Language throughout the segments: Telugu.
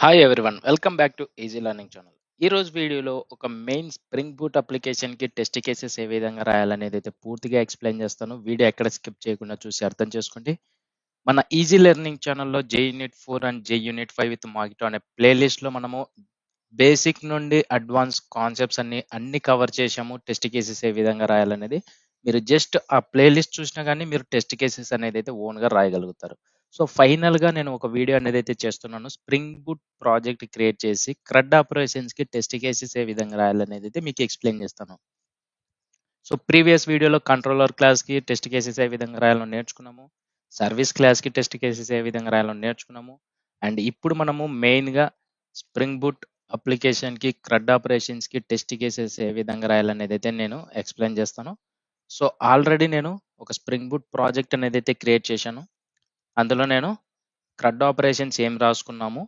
Hi everyone, welcome back to easy learning channel. ఈ రోజు వీడియోలో ఒక మెయిన్ స్ప్రింగ్ బూట్ అప్లికేషన్కి టెస్ట్ కేసెస్ ఏ విధంగా రాయాలనేది అయితే పూర్తిగా ఎక్స్ప్లెయిన్ చేస్తాను. వీడియో ఎక్కడ స్కిప్ చేయకుండా చూసి అర్థం చేసుకోండి. మన ఈజీ లెర్నింగ్ ఛానల్లో JUnit 4 and JUnit 5 with mockito అనే ప్లేలిస్ట్లో మనము బేసిక్ నుండి అడ్వాన్స్ కాన్సెప్ట్స్ అన్ని కవర్ చేసాము. టెస్ట్ కేసెస్ ఏ విధంగా రాయాలనేది మీరు జస్ట్ ఆ ప్లేలిస్ట్ చూసినా కానీ మీరు టెస్ట్ కేసెస్ అనేది అయితే ఓన్గా రాయగలుగుతారు. సో ఫైనల్గా నేను ఒక వీడియో అనేది అయితే చేస్తున్నాను. స్ప్రింగ్ బూట్ ప్రాజెక్ట్ క్రియేట్ చేసి క్రడ్ ఆపరేషన్స్కి టెస్ట్ కేసెస్ ఏ విధంగా రాయాలనేది అయితే మీకు ఎక్స్ప్లెయిన్ చేస్తాను. సో ప్రీవియస్ వీడియోలో కంట్రోలర్ క్లాస్కి టెస్ట్ కేసెస్ ఏ విధంగా రాయాలో నేర్చుకున్నాము. సర్వీస్ క్లాస్కి టెస్ట్ కేసెస్ ఏ విధంగా రాయాలో నేర్చుకున్నాము. అండ్ ఇప్పుడు మనము మెయిన్గా స్ప్రింగ్ బూట్ అప్లికేషన్కి క్రడ్ ఆపరేషన్స్కి టెస్ట్ కేసెస్ ఏ విధంగా రాయాలనేది అయితే నేను ఎక్స్ప్లెయిన్ చేస్తాను. సో ఆల్రెడీ నేను ఒక స్ప్రింగ్ బూట్ ప్రాజెక్ట్ అనేది అయితే క్రియేట్ చేశాను. అందులో నేను క్రడ్ ఆపరేషన్స్ ఏం రాసుకున్నాము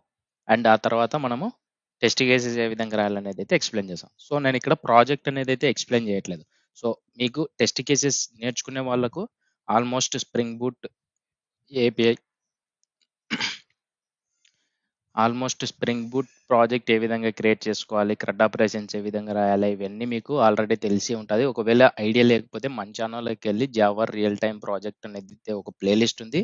అండ్ ఆ తర్వాత మనము టెస్ట్ కేసెస్ ఏ విధంగా రాయాలనేది అయితే ఎక్స్ప్లెయిన్ చేసాం. సో నేను ఇక్కడ ప్రాజెక్ట్ అనేది అయితే ఎక్స్ప్లెయిన్ చేయట్లేదు. సో మీకు టెస్ట్ కేసెస్ నేర్చుకునే వాళ్ళకు almost spring boot API spring boot project ఏ విధంగా క్రియేట్ చేసుకోవాలి, క్రడ్ ఆపరేషన్స్ ఏ విధంగా రాయాలి, ఇవన్నీ మీకు ఆల్రెడీ తెలిసి ఉంటుంది. ఒకవేళ ఐడియా లేకపోతే మన ఛానల్లోకి వెళ్ళి జావా రియల్ టైం ప్రాజెక్ట్ అనేది అయితే ఒక ప్లేలిస్ట్ ఉంది.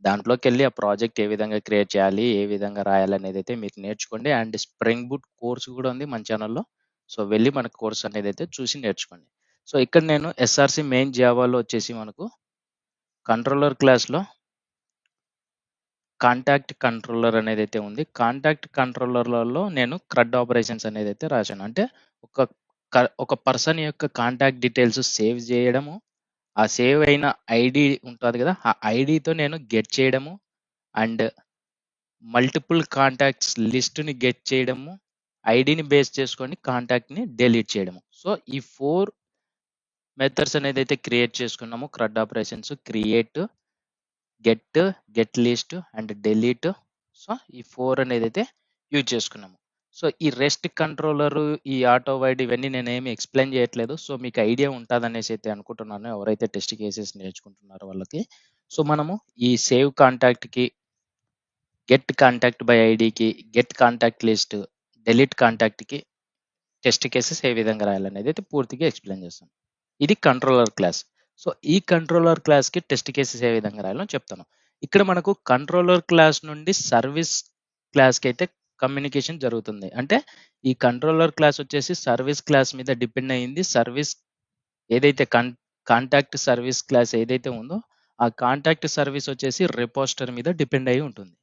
దాంట్లోకి వెళ్ళి ఆ ప్రాజెక్ట్ ఏ విధంగా క్రియేట్ చేయాలి, ఏ విధంగా రాయాలి అనేది అయితే మీరు నేర్చుకోండి. అండ్ స్ప్రింగ్ బూట్ కోర్స్ కూడా ఉంది మన ఛానల్లో. సో వెళ్ళి మన కోర్స్ అనేది అయితే చూసి నేర్చుకోండి. సో ఇక్కడ నేను ఎస్ఆర్సి మెయిన్ జావాలో వచ్చేసి మనకు కంట్రోలర్ క్లాస్లో కాంటాక్ట్ కంట్రోలర్ అనేది అయితే ఉంది. కాంటాక్ట్ కంట్రోలర్లలో నేను క్రడ్ ఆపరేషన్స్ అనేది అయితే రాశాను. అంటే ఒక పర్సన్ యొక్క కాంటాక్ట్ డీటెయిల్స్ సేవ్ చేయడము, ఆ సేవ్ అయిన ఐడి ఉంటుంది కదా, ఆ ఐడితో నేను గెట్ చేయడము అండ్ మల్టిపుల్ కాంటాక్ట్స్ లిస్ట్ని గెట్ చేయడము, ఐడిని బేస్ చేసుకొని కాంటాక్ట్ని డిలీట్ చేయడము. సో ఈ 4 మెథడ్స్ అనేది అయితే క్రియేట్ చేసుకున్నాము. CRUD operations create, get list and delete. So ఈ 4 అనేది అయితే యూజ్ చేసుకున్నాము. సో ఈ రెస్ట్ కంట్రోలర్, ఈ ఆటో వైడ్ ఇవన్నీ నేనేమి ఎక్స్ప్లెయిన్ చేయట్లేదు. సో మీకు ఐడియా ఉంటుంది అనేసి అయితే అనుకుంటున్నాను, ఎవరైతే టెస్ట్ కేసెస్ నేర్చుకుంటున్నారో వాళ్ళకి. సో మనము ఈ సేవ్ కాంటాక్ట్కి, గెట్ కాంటాక్ట్ బై ఐడికి, గెట్ కాంటాక్ట్ లిస్ట్, డిలీట్ కాంటాక్ట్కి టెస్ట్ కేసెస్ ఏ విధంగా రాయాలనేది అయితే పూర్తిగా ఎక్స్ప్లెయిన్ చేస్తాను. ఇది కంట్రోలర్ క్లాస్. సో ఈ కంట్రోలర్ క్లాస్కి టెస్ట్ కేసెస్ ఏ విధంగా రాయాలో చెప్తాను. ఇక్కడ మనకు కంట్రోలర్ క్లాస్ నుండి సర్వీస్ క్లాస్కి అయితే కమ్యూనికేషన్ జరుగుతుంది. అంటే ఈ కంట్రోలర్ క్లాస్ వచ్చేసి సర్వీస్ క్లాస్ మీద డిపెండ్ అయ్యింది. సర్వీస్ ఏదైతే కాంటాక్ట్ సర్వీస్ క్లాస్ ఏదైతే ఉందో ఆ కాంటాక్ట్ సర్వీస్ వచ్చేసి రిపోస్టర్ మీద డిపెండ్ అయి ఉంటుంది.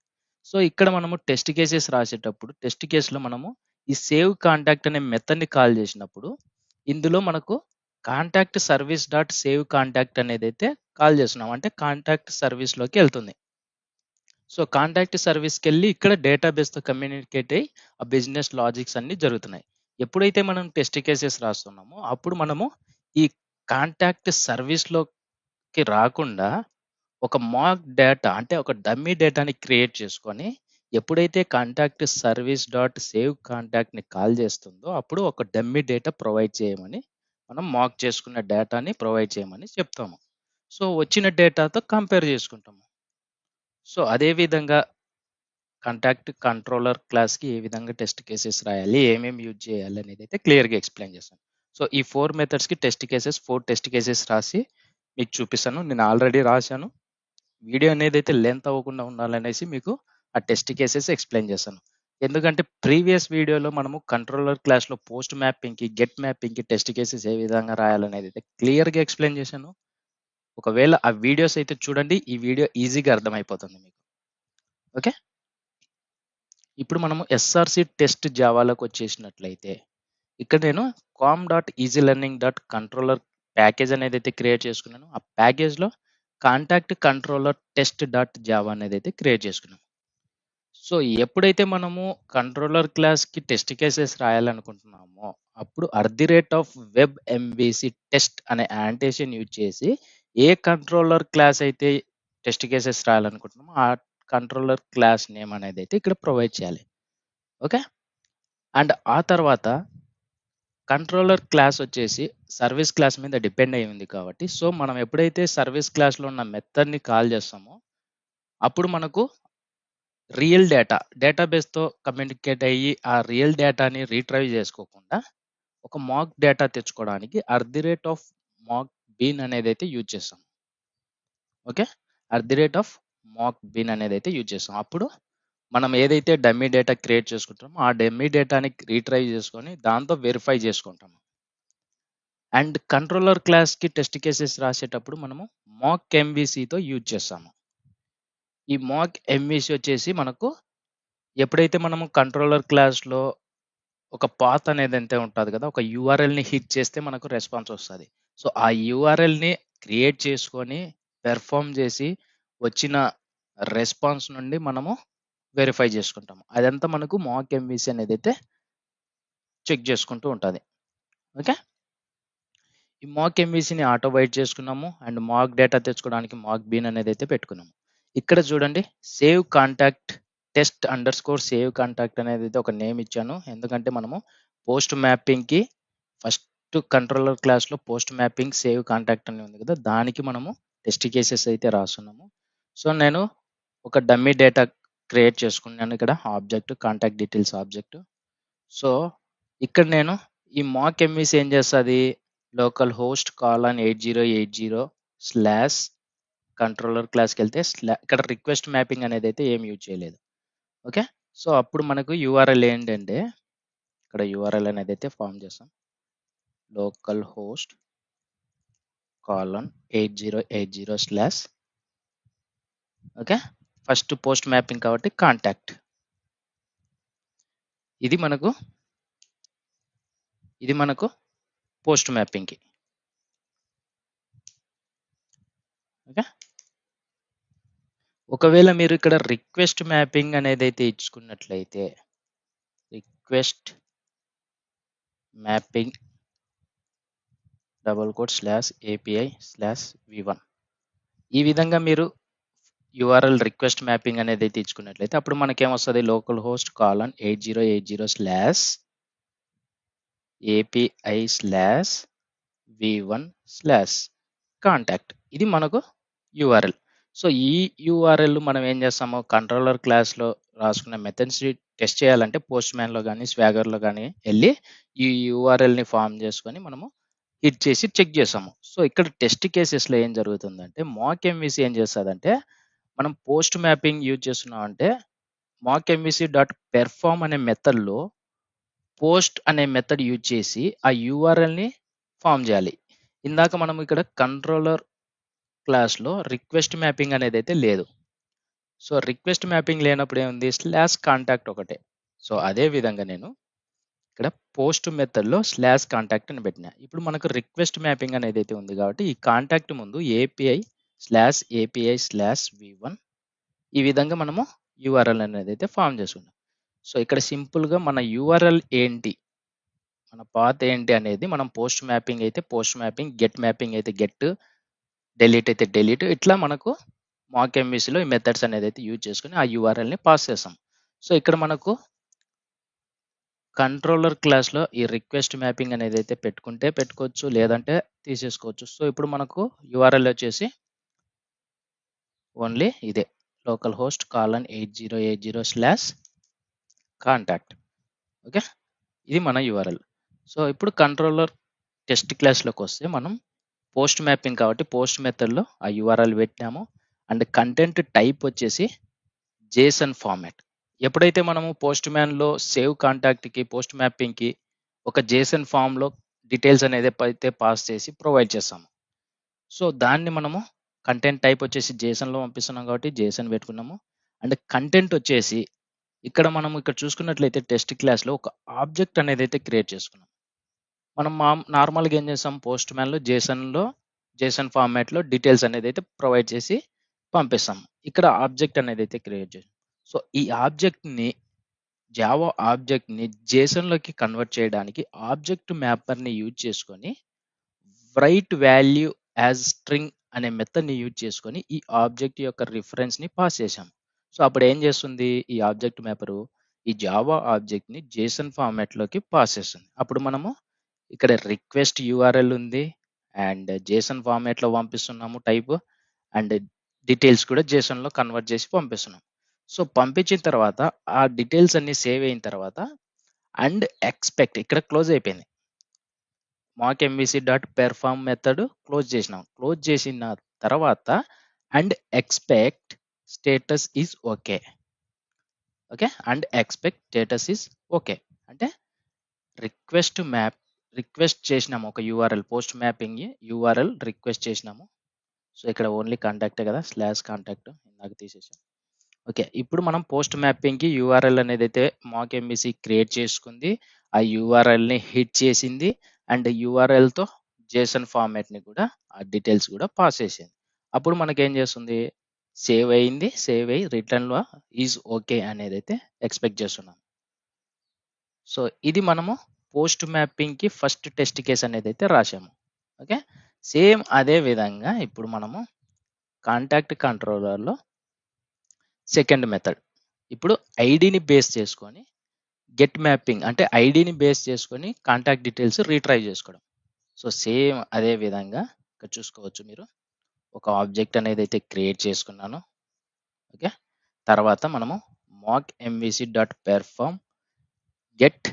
సో ఇక్కడ మనము టెస్ట్ కేసెస్ రాసేటప్పుడు టెస్ట్ కేసులో మనము ఈ సేవ్ కాంటాక్ట్ అనే మెథడ్ని కాల్ చేసినప్పుడు ఇందులో మనకు contact service dot save contact అనేది అయితే కాల్ చేస్తున్నాం. అంటే కాంటాక్ట్ సర్వీస్లోకి వెళ్తుంది. సో కాంటాక్ట్ సర్వీస్కి వెళ్ళి ఇక్కడ డేటాబేస్తో కమ్యూనికేట్ అయ్యి ఆ బిజినెస్ లాజిక్స్ అన్ని జరుగుతున్నాయి. ఎప్పుడైతే మనం టెస్ట్ కేసెస్ రాస్తున్నామో అప్పుడు మనము ఈ కాంటాక్ట్ సర్వీస్లోకి రాకుండా ఒక మాక్ డేటా, అంటే ఒక డమ్మీ డేటాని క్రియేట్ చేసుకొని ఎప్పుడైతే కాంటాక్ట్ సర్వీస్ డాట్ సేవ్ కాంటాక్ట్ని కాల్ చేస్తుందో అప్పుడు ఒక డమ్మీ డేటా ప్రొవైడ్ చేయమని, మనం మాక్ చేసుకున్న డేటాని ప్రొవైడ్ చేయమని చెప్తాము. సో వచ్చిన డేటాతో కంపేర్ చేసుకుంటాము. సో అదే విధంగా కాంటాక్ట్ కంట్రోలర్ క్లాస్కి ఏ విధంగా టెస్ట్ కేసెస్ రాయాలి, ఏమేమి యూజ్ చేయాలి అనేది అయితే క్లియర్గా ఎక్స్ప్లెయిన్ చేస్తాను. సో ఈ 4 మెథడ్స్కి టెస్ట్ కేసెస్ 4 టెస్ట్ కేసెస్ రాసి మీకు చూపిస్తాను. నేను ఆల్రెడీ రాశాను. వీడియో అనేది అయితే లెంత్ అవ్వకుండా ఉండాలనేసి మీకు ఆ టెస్ట్ కేసెస్ ఎక్స్ప్లెయిన్ చేస్తాను. ఎందుకంటే ప్రీవియస్ వీడియోలో మనము కంట్రోలర్ క్లాస్లో పోస్ట్ మ్యాపింగ్కి, గెట్ మ్యాపింగ్కి టెస్ట్ కేసెస్ ఏ విధంగా రాయాలనేది అయితే క్లియర్గా ఎక్స్ప్లెయిన్ చేశాను. ఒకవేళ ఆ వీడియోస్ అయితే చూడండి, ఈ వీడియో ఈజీగా అర్థమైపోతుంది మీకు. ఓకే, ఇప్పుడు మనము ఎస్ఆర్సి టెస్ట్ జావాలోకి వచ్చేసినట్లయితే ఇక్కడ నేను com.easyllearning.controller ప్యాకేజ్ అనేది అయితే క్రియేట్ చేసుకున్నాను. ఆ ప్యాకేజ్లో contact controller test dot java అనేది అయితే క్రియేట్ చేసుకున్నాను. సో ఎప్పుడైతే మనము కంట్రోలర్ క్లాస్కి టెస్ట్ కేసెస్ రాయాలనుకుంటున్నామో అప్పుడు @వెబ్ ఎంబీసీ టెస్ట్ అనే యాంటేషన్ యూజ్ చేసి ఏ కంట్రోలర్ క్లాస్ అయితే టెస్ట్ కేసెస్ రాయాలనుకుంటున్నామో ఆ కంట్రోలర్ క్లాస్ నేమ్ అనేది అయితే ఇక్కడ ప్రొవైడ్ చేయాలి. ఓకే, అండ్ ఆ తర్వాత కంట్రోలర్ క్లాస్ వచ్చేసి సర్వీస్ క్లాస్ మీద డిపెండ్ అయి ఉంది కాబట్టి, సో మనం ఎప్పుడైతే సర్వీస్ క్లాస్లో ఉన్న మెథడ్ని కాల్ చేస్తామో అప్పుడు మనకు రియల్ డేటాబేస్‌తో కమ్యూనికేట్ అయ్యి ఆ రియల్ డేటాని రీట్రైవ్ చేసుకోకుండా ఒక మాక్ డేటా తెచ్చుకోవడానికి మాక్ బీన్ అనేదైతే యూజ్ చేస్తాం. ఓకే. మాక్ బీన్ అనేదైతే యూజ్ చేస్తాం. అప్పుడు మనం ఏదైతే డమ్మీ డేటా క్రియేట్ చేసుకుంటామో ఆ డమ్మీ డేటాని రీట్రైవ్ చేసుకొని దాంతో వెరిఫై చేసుకుంటాము. అండ్ కంట్రోలర్ క్లాస్‌కి టెస్ట్ కేసెస్ రాసేటప్పుడు మనము మాక్ ఎంవీసీతో యూజ్ చేస్తాము. ఈ మాక్ ఎంవీసీ వచ్చేసి మనకు ఎప్పుడైతే మనము కంట్రోలర్ క్లాస్‌లో ఒక పాత్ అనేదైతే ఉంటది కదా! ఒక యూఆర్ఎల్‌ని హిట్ చేస్తే మనకు రెస్పాన్స్ వస్తది. సో, ఆ యూఆర్ఎల్‌ని క్రియేట్ చేసుకొని, పెర్ఫార్మ్ చేసి, వచ్చిన రెస్పాన్స్ నుండి మనము వెరిఫై చేసుకుంటాము. అదంతా మనకు మాక్ ఎంవీసీ అనేదైతే చెక్ చేసుకుంటూ ఉంటది. ఓకే. ఈ మాక్ ఎంవీసీని ఆటో వైట్ చేసుకున్నాము. అండ్ మాక్ డేటా తెచ్చుకోవడానికి మాక్ బీన్ అనేదైతే పెట్టుకున్నాము. ఇక్కడ చూడండి save contact test under score save contact అనేది ఒక నేమ్ ఇచ్చాను. ఎందుకంటే మనము పోస్ట్ మ్యాపింగ్‌కి ఫస్ట్ కంట్రోలర్ క్లాస్‌లో పోస్ట్ మ్యాపింగ్ సేవ్ కాంటాక్ట్ అని ఉంది కదా! దానికి మనము టెస్ట్ కేసెస్ అయితే రాస్తున్నాము. సో, నేను ఒక డమ్మీ డేటా క్రియేట్ చేసుకున్నాను ఇక్కడ object contact details object. So, ఇక్కడ నేను ఈ మాక్ ఎంవీసీ ఏం చేస్తది local host colon 8080 slash controller క్లాస్‌కెళ్తే ఇక్కడ రిక్వెస్ట్ మ్యాపింగ్ అనేదైతే ఏమి యూజ్ చేయలేదు. ఓకే. సో, అప్పుడు మనకు యూఆర్ఎల్ ఏంటంటే ఇక్కడ యూఆర్ఎల్ అనేదైతే ఫార్మ్ చేస్తాం. Local host colon 8080 slash okay. First post mapping కాబట్టి కాంటాక్ట్. ఇది మనకు పోస్ట్ మ్యాపింగ్‌కి. ఓకే. ఒకవేళ మీరు ఇక్కడ రిక్వెస్ట్ మ్యాపింగ్ అనేదైతే ఇచ్చుకున్నట్లయితే రిక్వెస్ట్ మ్యాపింగ్ /API/v1 ఈ విధంగా మీరు యూఆర్ఎల్ రిక్వెస్ట్ మ్యాపింగ్ అనేదైతే ఇచ్చుకున్నట్లయితే అప్పుడు మనకేమొస్తది local host colon 8080 API/v1 contact ఇది మనకు యూఆర్ఎల్. సో, ఈ యూఆర్ఎల్ మనం ఏం చేస్తాము కంట్రోలర్ క్లాస్‌లో రాసుకున్న మెథడ్స్‌ని టెస్ట్ చేయాలంటే పోస్ట్ మ్యాన్‌లో గాని, స్వాగర్‌లో గాని ఎళ్లి ఈ యూఆర్ఎల్‌ని ఫార్మ్ చేసుకొని మనము హిట్ చేసి చెక్ చేసాము. సో, ఇక్కడ టెస్ట్ కేసెస్‌లో ఏం జరుగుతుందంటే మాక్ ఎంవీసీ ఏం చేస్తదంటే మనం పోస్ట్ మ్యాపింగ్ యూజ్ చేస్తున్నామంటే మాక్ ఎంవీసీ డాట్ పెర్ఫార్మ్ అనే మెథడ్‌లో పోస్ట్ అనే మెథడ్ యూజ్ చేసి ఆ యూఆర్ఎల్‌ని ఫార్మ్ చేయాలి. ఇందాక మనం ఇక్కడ కంట్రోలర్ క్లాస్‌లో రిక్వెస్ట్ మ్యాపింగ్ అనేదైతే లేదు. సో, రిక్వెస్ట్ మ్యాపింగ్ లేనప్పుడు ఏముంది స్లాష్ కాంటాక్ట్ ఒకటే. సో, అదే విధంగా నేను ఇక్కడ పోస్ట్ మెథడ్‌లో స్లాష్ కాంటాక్ట్ అని పెట్టినా. ఇప్పుడు మనకు రిక్వెస్ట్ మ్యాపింగ్ అనేదైతే ఉంది కాబట్టి ఈ కాంటాక్ట్ ముందు API/API/v1 ఈ విధంగా మనము యూఆర్ఎల్ అనేదైతే ఫార్మ్ చేసుకున్నాం. సో, ఇక్కడ సింపుల్‌గా మన యూఆర్ఎల్ ఏంటి? మన పాత్ ఏంటి అనేది మనం పోస్ట్ మ్యాపింగ్ అయితే పోస్ట్ మ్యాపింగ్, గెట్ మ్యాపింగ్ అయితే గెట్, డిలీట్ అయితే డిలీట్ ఇట్లా మనకు మాక్ ఎంవీసీలో ఈ మెథడ్స్ అనేదైతే యూజ్ చేసుకొని ఆ యూఆర్ఎల్‌ని పాస్ చేస్తాం. సో, ఇక్కడ మనకు కంట్రోలర్ క్లాస్‌లో ఈ రిక్వెస్ట్ మ్యాపింగ్ అనేదైతే పెట్టుకుంటే పెట్టుకోవచ్చు. లేదంటే తీసేసుకోవచ్చు. సో, ఇప్పుడు మనకు యూఆర్ఎల్ వచ్చేసి ఓన్లీ ఇదే local host colon 8080 contact. Okay. ఇది మన యూఆర్ఎల్. సో, ఇప్పుడు కంట్రోలర్ టెస్ట్ క్లాస్‌లోకి వస్తే మనం పోస్ట్ మ్యాపింగ్ కాబట్టి పోస్ట్ మెథడ్‌లో ఆ యూఆర్ఎల్ పెట్టినాము. అండ్ కంటెంట్ టైప్ వచ్చేసి జేసన్ ఫార్మాట్. ఎప్పుడైతే మనము పోస్ట్ మ్యాన్‌లో సేవ్ కాంటాక్ట్‌కి, పోస్ట్ మ్యాపింగ్‌కి ఒక జేసన్ ఫార్మ్‌లో డీటెయిల్స్ అనేది అయితే పాస్ చేసి ప్రొవైడ్ చేస్తాము. సో, దాన్ని మనము కంటెంట్ టైప్ వచ్చేసి జేసన్‌లో పంపిస్తున్నాం కాబట్టి జేసన్ పెట్టుకున్నాము. అండ్ కంటెంట్ వచ్చేసి ఇక్కడ చూసుకున్నట్లయితే టెస్ట్ క్లాస్‌లో ఒక ఆబ్జెక్ట్ అనేదైతే క్రియేట్ చేసుకున్నాం. మనం నార్మల్‌గా ఏం చేస్తాం పోస్ట్ మ్యాన్‌లో జేసన్ ఫార్మాట్‌లో డీటెయిల్స్ అనేదైతే ప్రొవైడ్ చేసి పంపిస్తాం. ఇక్కడ ఆబ్జెక్ట్ అనేదైతే క్రియేట్ చేసాం. సో, ఈ జావా ఆబ్జెక్ట్‌ని జేసన్‌లోకి కన్వర్ట్ చేయడానికి ఆబ్జెక్ట్ మ్యాపర్‌ని యూజ్ చేసుకొని వ్రైట్ వాల్యూ యాజ్ స్ట్రింగ్ అనే మెథడ్‌ని యూజ్ చేసుకొని ఈ ఆబ్జెక్ట్ యొక్క రిఫరెన్స్‌ని పాస్ చేశాం. సో, అప్పుడు ఏం చేస్తుంది ఈ ఆబ్జెక్ట్ మ్యాపరు ఈ జావా ఆబ్జెక్ట్‌ని జేసన్ ఫార్మాట్‌లోకి పాస్ చేస్తుంది. అప్పుడు మనము ఇక్కడ రిక్వెస్ట్ యూఆర్ఎల్ ఉంది. అండ్ జేసన్ ఫార్మాట్‌లో పంపిస్తున్నాము టైప్. అండ్ డీటెయిల్స్ కూడా జేసన్‌లో కన్వర్ట్ చేసి పంపిస్తున్నాం. సో పంపించిన తర్వాత ఆ డీటెయిల్స్ అన్ని సేవ్ అయిన తర్వాత అండ్ ఎక్స్పెక్ట్ ఇక్కడ క్లోజ్ అయిపోయింది. Mock MVC dot perform method close చేసినాం. క్లోజ్ చేసిన తర్వాత and expect status is okay. Okay, and expect status is okay అంటే రిక్వెస్ట్ చేసినాము ఒక URL post mapping URL request చేసినాము. సో ఇక్కడ ఓన్లీ కాంటాక్టే కదా, స్లాష్ కాంటాక్ట్ ఇందాక తీసేసాం. ఓకే, ఇప్పుడు మనం పోస్ట్ మ్యాపింగ్కి యూఆర్ఎల్ అనేది అయితే మాక్ ఎంబీసీ క్రియేట్ చేసుకుంది, ఆ యూఆర్ఎల్ని హిట్ చేసింది అండ్ యూఆర్ఎల్తో జేసన్ ఫార్మాట్ని కూడా ఆ డీటెయిల్స్ కూడా పాస్ చేసింది. అప్పుడు మనకి ఏం చేస్తుంది, సేవ్ అయింది, సేవ్ అయ్యి రిటర్న్లో ఈజ్ ఓకే అనేది అయితే ఎక్స్పెక్ట్ చేస్తున్నాం. సో ఇది మనము పోస్ట్ మ్యాపింగ్కి ఫస్ట్ టెస్ట్ కేస్ అనేది అయితే రాసాము. ఓకే, సేమ్ అదే విధంగా ఇప్పుడు మనము కాంటాక్ట్ కంట్రోలర్లో సెకండ్ మెథడ్ ఇప్పుడు ఐడిని బేస్ చేసుకొని గెట్ మ్యాపింగ్ అంటే ఐడిని బేస్ చేసుకొని కాంటాక్ట్ డీటెయిల్స్ రీట్రైవ్ చేసుకోవడం. సో సేమ్ అదే విధంగా ఇక్కడ చూసుకోవచ్చు మీరు, ఒక ఆబ్జెక్ట్ అనేది అయితే క్రియేట్ చేసుకున్నాను. ఓకే, తర్వాత మనము mock MVC dot perform get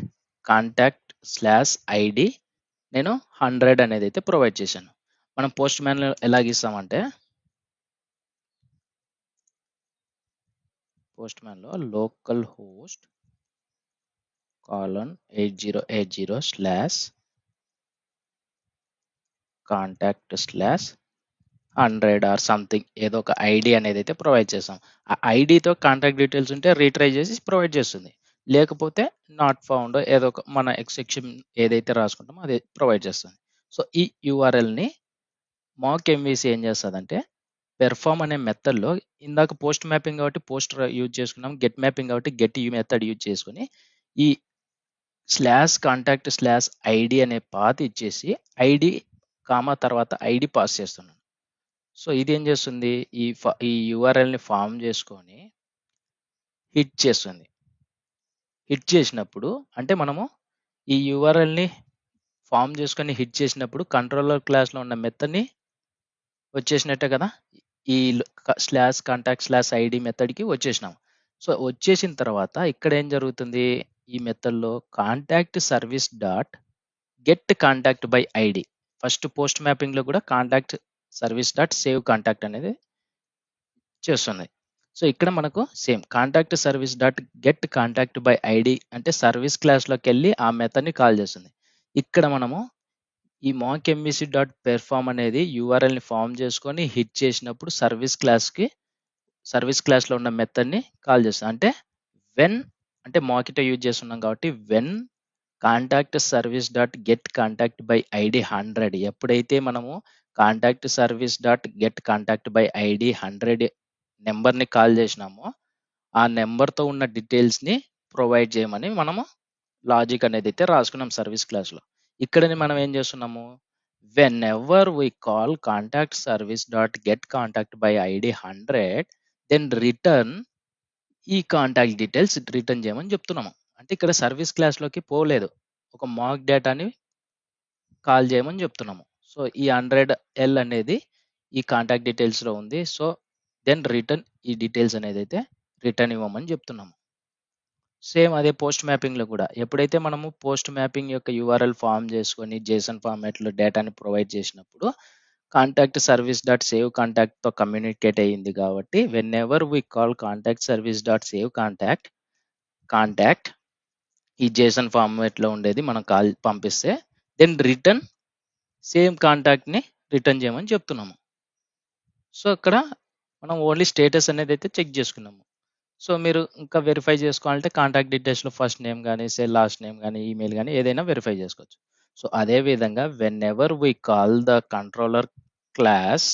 contact slash ID నేను 100 అనేది అయితే ప్రొవైడ్ చేశాను. మనం పోస్ట్ మ్యాన్లో ఎలాగిస్తామంటే పోస్ట్ మ్యాన్లో local host :8080 slash contact slash 100 or something ఏదో ఒక ఐడి అనేది అయితే ప్రొవైడ్ చేస్తాం. ఆ ఐడితో కాంటాక్ట్ డీటెయిల్స్ ఉంటే రీట్రై చేసి ప్రొవైడ్ చేస్తుంది, లేకపోతే నాట్ ఫౌండ్ ఏదో ఒక మన ఎక్సెప్షన్ ఏదైతే రాసుకుంటామో అది ప్రొవైడ్ చేస్తుంది. సో ఈ యూఆర్ఎల్ని మాక్ ఎంవిసి ఏం చేస్తుందంటే పెర్ఫార్మ్ అనే మెథడ్లో ఇందాక పోస్ట్ మ్యాపింగ్ కాబట్టి పోస్ట్ యూజ్ చేసుకున్నాం, గెట్ మ్యాపింగ్ కాబట్టి గెట్ ఈ మెథడ్ యూజ్ చేసుకుని ఈ స్లాష్ కాంటాక్ట్ స్లాష్ ఐడి అనే పాత్ ఇచ్చేసి ఐడి కామా తర్వాత ఐడి పాస్ చేస్తున్నాను. సో ఇది ఏం చేస్తుంది, ఈ యూఆర్ఎల్ని ఫామ్ చేసుకొని హిట్ చేస్తుంది. హిట్ చేసినప్పుడు అంటే మనము ఈ యూఆర్ఎల్ని ఫామ్ చేసుకొని హిట్ చేసినప్పుడు కంట్రోలర్ క్లాస్లో ఉన్న మెథడ్ని వచ్చేసినట్టే కదా, ఈ స్లాష్ కాంటాక్ట్ స్లాష్ ఐడి మెథడ్కి వచ్చేసినాం. సో వచ్చేసిన తర్వాత ఇక్కడ ఏం జరుగుతుంది, ఈ మెథడ్లో contact service dot get contact by ID first post మ్యాపింగ్లో కూడా contact service dot save contact అనేది చేస్తుంది. సో ఇక్కడ మనకు same contact service dot get contact by ID అంటే సర్వీస్ క్లాస్లోకి వెళ్ళి ఆ మెథడ్ని కాల్ చేస్తుంది. ఇక్కడ మనము ఈ మాక్ ఎంవిసి డాట్ పెర్ఫార్మ్ అనేది యూఆర్ఎల్ని ఫామ్ చేసుకొని హిట్ చేసినప్పుడు సర్వీస్ క్లాస్లో ఉన్న మెథడ్ని కాల్ చేస్తుంది. అంటే వెన్ అంటే మాకిటో యూజ్ చేస్తున్నాం కాబట్టి when contact service dot get contact by ID 100 ఎప్పుడైతే మనము contact service dot get contact by ID 100 నెంబర్ని కాల్ చేసినామో ఆ నెంబర్తో ఉన్న డీటెయిల్స్ని ప్రొవైడ్ చేయమని మనము లాజిక్ అనేది అయితే రాసుకున్నాం సర్వీస్ క్లాస్లో. ఇక్కడని మనం ఏం చేస్తున్నాము, whenever we call contact service dot get contact by ID 100 then return ఈ కాంటాక్ట్ డీటెయిల్స్ రిటర్న్ చేయమని చెప్తున్నాము. అంటే ఇక్కడ సర్వీస్ క్లాస్లోకి పోలేదు, ఒక మాక్ డేటాని కాల్ చేయమని చెప్తున్నాము. సో ఈ 100L అనేది ఈ కాంటాక్ట్ డీటెయిల్స్లో ఉంది. సో దెన్ రిటర్న్ ఈ డీటెయిల్స్ అనేది అయితే రిటర్న్ ఇవ్వమని చెప్తున్నాము. సేమ్ అదే పోస్ట్ మ్యాపింగ్లో కూడా ఎప్పుడైతే మనము పోస్ట్ మ్యాపింగ్ యొక్క యూఆర్ఎల్ ఫామ్ చేసుకొని జేసన్ ఫార్మాట్లో డేటాని ప్రొవైడ్ చేసినప్పుడు కాంటాక్ట్ సర్వీస్ డాట్ సేవ్ కాంటాక్ట్తో కమ్యూనికేట్ అయ్యింది కాబట్టి whenever we call contact service dot save contact ఈ జేసన్ ఫార్మాట్లో ఉండేది మనం కాల్ పంపిస్తే దెన్ రిటర్న్ సేమ్ కాంటాక్ట్ని రిటర్న్ చేయమని చెప్తున్నాము. సో ఇక్కడ మనం ఓన్లీ స్టేటస్ అనేది అయితే చెక్ చేసుకున్నాము. సో మీరు ఇంకా వెరిఫై చేసుకోవాలంటే కాంటాక్ట్ డీటెయిల్స్లో ఫస్ట్ నేమ్ కానీ లాస్ట్ నేమ్ కానీ ఈమెయిల్ కానీ ఏదైనా వెరిఫై చేసుకోవచ్చు. సో అదే విధంగా when ever we call the controller class,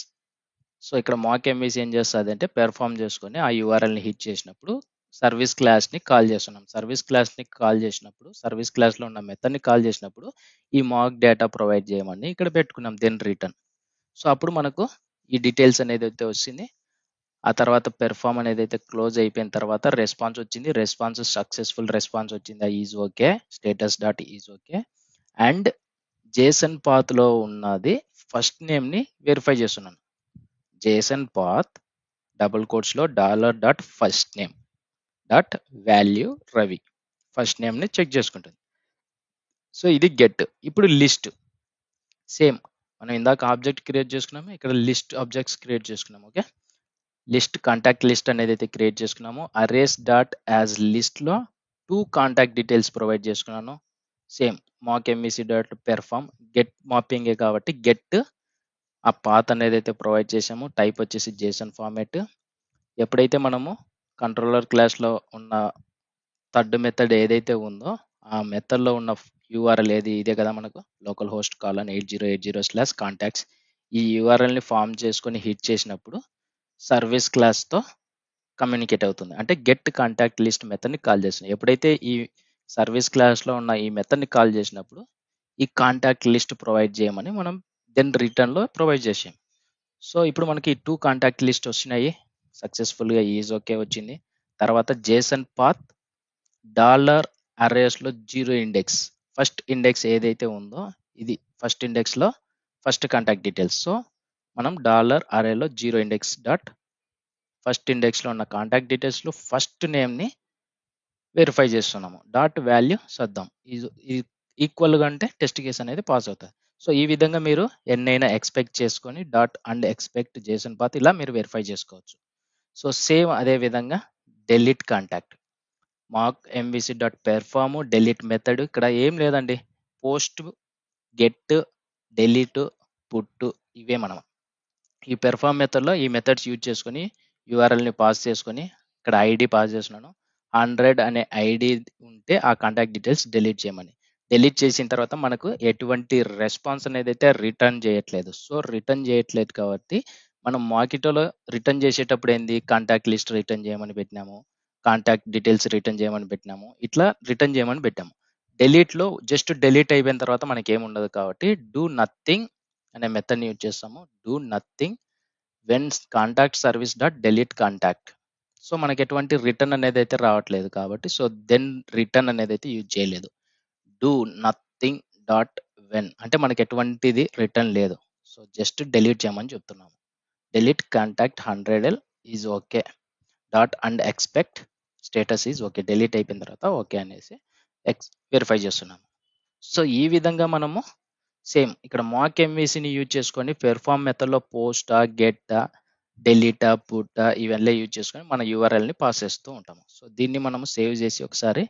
so ఇక్కడ మాక్ ఎంవిసి ఏం చేస్తుంది అంటే పెర్ఫామ్ చేసుకొని ఆ యూఆర్ఎల్ని హిట్ చేసినప్పుడు సర్వీస్ క్లాస్ని కాల్ చేస్తున్నాం. సర్వీస్ క్లాస్ని కాల్ చేసినప్పుడు సర్వీస్ క్లాస్లో ఉన్న మెథడ్ని కాల్ చేసినప్పుడు ఈ మాక్ డేటా ప్రొవైడ్ చేయమని ఇక్కడ పెట్టుకున్నాం, దెన్ రిటర్న్. సో అప్పుడు మనకు ఈ డీటెయిల్స్ అనేది అయితే వచ్చింది. ఆ తర్వాత పెర్ఫామ్ అనేది అయితే క్లోజ్ అయిపోయిన తర్వాత రెస్పాన్స్ వచ్చింది, రెస్పాన్స్ సక్సెస్ఫుల్ రెస్పాన్స్ వచ్చింది, is okay status dot is okay and JSON పాత్లో ఉన్నది ఫస్ట్ నేమ్ని వెరిఫై చేస్తున్నాను. జేసన్ పాత్ డబుల్ కోట్స్లో $.first name dot value Ravi first నేమ్ని చెక్ చేసుకుంటుంది. సో ఇది గెట్. ఇప్పుడు లిస్ట్ సేమ్ మనం ఇందాక ఆబ్జెక్ట్ క్రియేట్ చేసుకున్నాము, ఇక్కడ లిస్ట్ ఆబ్జెక్ట్స్ క్రియేట్ చేసుకున్నాము. ఓకే, లిస్ట్ కాంటాక్ట్ లిస్ట్ అనేది అయితే క్రియేట్ చేసుకున్నాము. అరేస్ డాట్ యాజ్ లిస్ట్లో 2 కాంటాక్ట్ డీటెయిల్స్ ప్రొవైడ్ చేసుకున్నాను. సేమ్ మాక్ ఎంవిసి డాట్ పెర్ఫామ్ గెట్ మాపింగే కాబట్టి గెట్ ఆ పాత్ అనేది అయితే ప్రొవైడ్ చేసాము. టైప్ వచ్చేసి జేసన్ ఫార్మాట్. ఎప్పుడైతే మనము కంట్రోలర్ క్లాస్లో ఉన్న థర్డ్ మెథడ్ ఏదైతే ఉందో ఆ మెథడ్లో ఉన్న యూఆర్ఎల్ ఏది ఇదే కదా మనకు లోకల్ హోస్ట్ కాలన్ 8080/contacts. ఈ యూఆర్ఎల్ని ఫామ్ చేసుకొని హిట్ చేసినప్పుడు సర్వీస్ క్లాస్తో కమ్యూనికేట్ అవుతుంది. అంటే గెట్ కాంటాక్ట్ లిస్ట్ మెథడ్ని కాల్ చేస్తుంది. ఎప్పుడైతే ఈ సర్వీస్ క్లాస్లో ఉన్న ఈ మెథడ్ని కాల్ చేసినప్పుడు ఈ కాంటాక్ట్ లిస్ట్ ప్రొవైడ్ చేయమని మనం దెన్ రిటర్న్లో ప్రొవైడ్ చేసాం. సో ఇప్పుడు మనకి 2 కాంటాక్ట్ లిస్ట్ వచ్చినాయి. సక్సెస్ఫుల్గా ఈజ్ ఓకే వచ్చింది. తర్వాత జేసన్ పాత్ డాలర్ అరేస్లో 0 ఇండెక్స్ ఫస్ట్ ఇండెక్స్ ఏదైతే ఉందో ఇది ఫస్ట్ ఇండెక్స్లో ఫస్ట్ కాంటాక్ట్ డీటెయిల్స్. సో మనం డాలర్ అరేలో 0 ఇండెక్స్ డాట్ ఫస్ట్ ఇండెక్స్లో ఉన్న కాంటాక్ట్ డీటెయిల్స్లో ఫస్ట్ నేమ్ని వెరిఫై చేస్తున్నాము. డాట్ వాల్యూ సద్దాం ఈక్వల్గా అంటే టెస్ట్ కేస్ అనేది పాస్ అవుతుంది. సో ఈ విధంగా మీరు ఎన్నైనా ఎక్స్పెక్ట్ చేసుకొని dot and expect JSON path ఇలా మీరు వెరిఫై చేసుకోవచ్చు. సో సేమ్ అదే విధంగా delete contact mock MVC dot perform delete method ఇక్కడ ఏం లేదండి, పోస్ట్ గెట్ డెలీట్ పుట్ ఇవే మనం ఈ పెర్ఫామ్ మెథడ్లో ఈ మెథడ్స్ యూజ్ చేసుకొని యూఆర్ఎల్ని పాస్ చేసుకొని ఇక్కడ ఐడి పాస్ చేస్తున్నాను. 100 అనే ఐడి ఉంటే ఆ కాంటాక్ట్ డీటెయిల్స్ డెలీట్ చేయమని. డెలీట్ చేసిన తర్వాత మనకు ఎటువంటి రెస్పాన్స్ అనేది అయితే రిటర్న్ చేయట్లేదు. సో రిటర్న్ చేయట్లేదు కాబట్టి మనం మాకిటోలో రిటర్న్ చేసేటప్పుడు ఏంది కాంటాక్ట్ లిస్ట్ రిటర్న్ చేయమని పెట్టినాము, కాంటాక్ట్ డీటెయిల్స్ రిటర్న్ చేయమని పెట్టినాము, ఇట్లా రిటర్న్ చేయమని పెట్టాము. డెలీట్లో జస్ట్ డెలీట్ అయిపోయిన తర్వాత మనకి ఏముండదు కాబట్టి డూ నథింగ్ అనే మెథడ్ని యూజ్ చేస్తాము. Do nothing when contact service dot delete contact. So మనకి ఎటువంటి రిటర్న్ అనేది అయితే రావట్లేదు కాబట్టి సో దెన్ రిటర్న్ అనేది అయితే యూజ్ చేయలేదు. డూ నథింగ్ డాట్ వెన్ అంటే మనకి ఎటువంటిది రిటర్న్ లేదు. సో జస్ట్ డెలీట్ చేయమని చెప్తున్నాము. Delete contact 100L is okay dot and expect status is okay. Delete అయిపోయిన తర్వాత ఓకే అనేసి వెరిఫై చేస్తున్నాము. సో ఈ విధంగా మనము సేమ్ ఇక్కడ మాక్ ఎంవిసిని యూజ్ చేసుకొని పెర్ఫామ్ మెథడ్లో పోస్టా గెట్టా డెలీటా పుట్టా ఇవన్నీ యూజ్ చేసుకొని మన యూఆర్ఎల్ని పాస్ చేస్తూ ఉంటాము. సో దీన్ని మనము సేవ్ చేసి ఒకసారి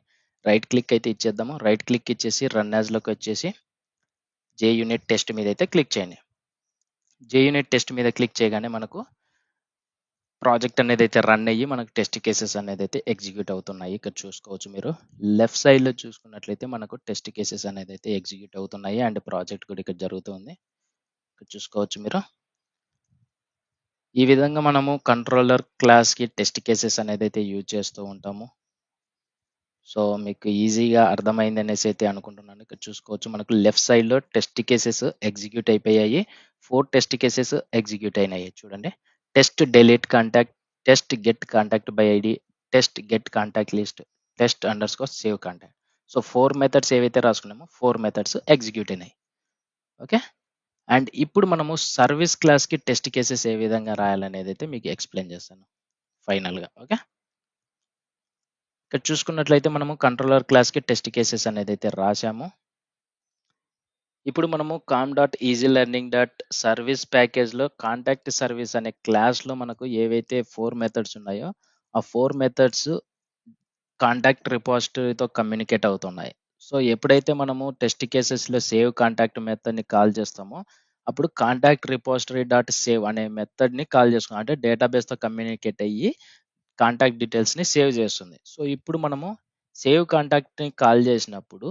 రైట్ క్లిక్ అయితే ఇచ్చేద్దాము. రైట్ క్లిక్ ఇచ్చేసి రన్ యాజ్లోకి వచ్చేసి JUnit టెస్ట్ మీద అయితే క్లిక్ చేయండి. JUnit టెస్ట్ మీద క్లిక్ చేయగానే మనకు ప్రాజెక్ట్ అనేది అయితే రన్ అయ్యి మనకు టెస్ట్ కేసెస్ అనేది అయితే ఎగ్జిక్యూట్ అవుతున్నాయి. ఇక్కడ చూసుకోవచ్చు మీరు లెఫ్ట్ సైడ్లో చూసుకున్నట్లయితే మనకు టెస్ట్ కేసెస్ అనేది అయితే ఎగ్జిక్యూట్ అవుతున్నాయి అండ్ ప్రాజెక్ట్ కూడా ఇక్కడ జరుగుతుంది. ఇక్కడ చూసుకోవచ్చు మీరు. ఈ విధంగా మనము కంట్రోలర్ క్లాస్కి టెస్ట్ కేసెస్ అనేది అయితే యూజ్ చేస్తూ ఉంటాము. సో మీకు ఈజీగా అర్థమైంది అనేసి అయితే అనుకుంటున్నాను. ఇక్కడ చూసుకోవచ్చు మనకు లెఫ్ట్ సైడ్లో టెస్ట్ కేసెస్ ఎగ్జిక్యూట్ అయిపోయాయి. 4 టెస్ట్ కేసెస్ ఎగ్జిక్యూట్ అయినాయి చూడండి. Test delete contact, test get contact by ID, test get contact list, test underscore save contact. So 4 methods ఏవైతే రాసుకున్నామో 4 మెథడ్స్ ఎగ్జిక్యూట్ అయినాయి. ఓకే, అండ్ ఇప్పుడు మనము సర్వీస్ క్లాస్కి టెస్ట్ కేసెస్ ఏ విధంగా రాయాలనేది అయితే మీకు ఎక్స్ప్లెయిన్ చేస్తాను ఫైనల్గా. ఓకే, ఇక్కడ చూసుకున్నట్లయితే మనము కంట్రోలర్ క్లాస్కి టెస్ట్ కేసెస్ అనేది అయితే రాసాము. ఇప్పుడు మనము com dot easy learning dot service ప్యాకేజ్లో కాంటాక్ట్ సర్వీస్ అనే క్లాస్లో మనకు ఏవైతే 4 మెథడ్స్ ఉన్నాయో ఆ 4 మెథడ్స్ కాంటాక్ట్ రిపాజిటరీతో కమ్యూనికేట్ అవుతున్నాయి. సో ఎప్పుడైతే మనము టెస్ట్ కేసెస్లో సేవ్ కాంటాక్ట్ మెథడ్ని కాల్ చేస్తామో అప్పుడు కాంటాక్ట్ రిపాజిటరీ డాట్ సేవ్ అనే మెథడ్ని కాల్ చేసుకున్నాం. అంటే డేటాబేస్తో కమ్యూనికేట్ అయ్యి కాంటాక్ట్ డీటెయిల్స్ని సేవ్ చేస్తుంది. సో ఇప్పుడు మనము సేవ్ కాంటాక్ట్ని కాల్ చేసినప్పుడు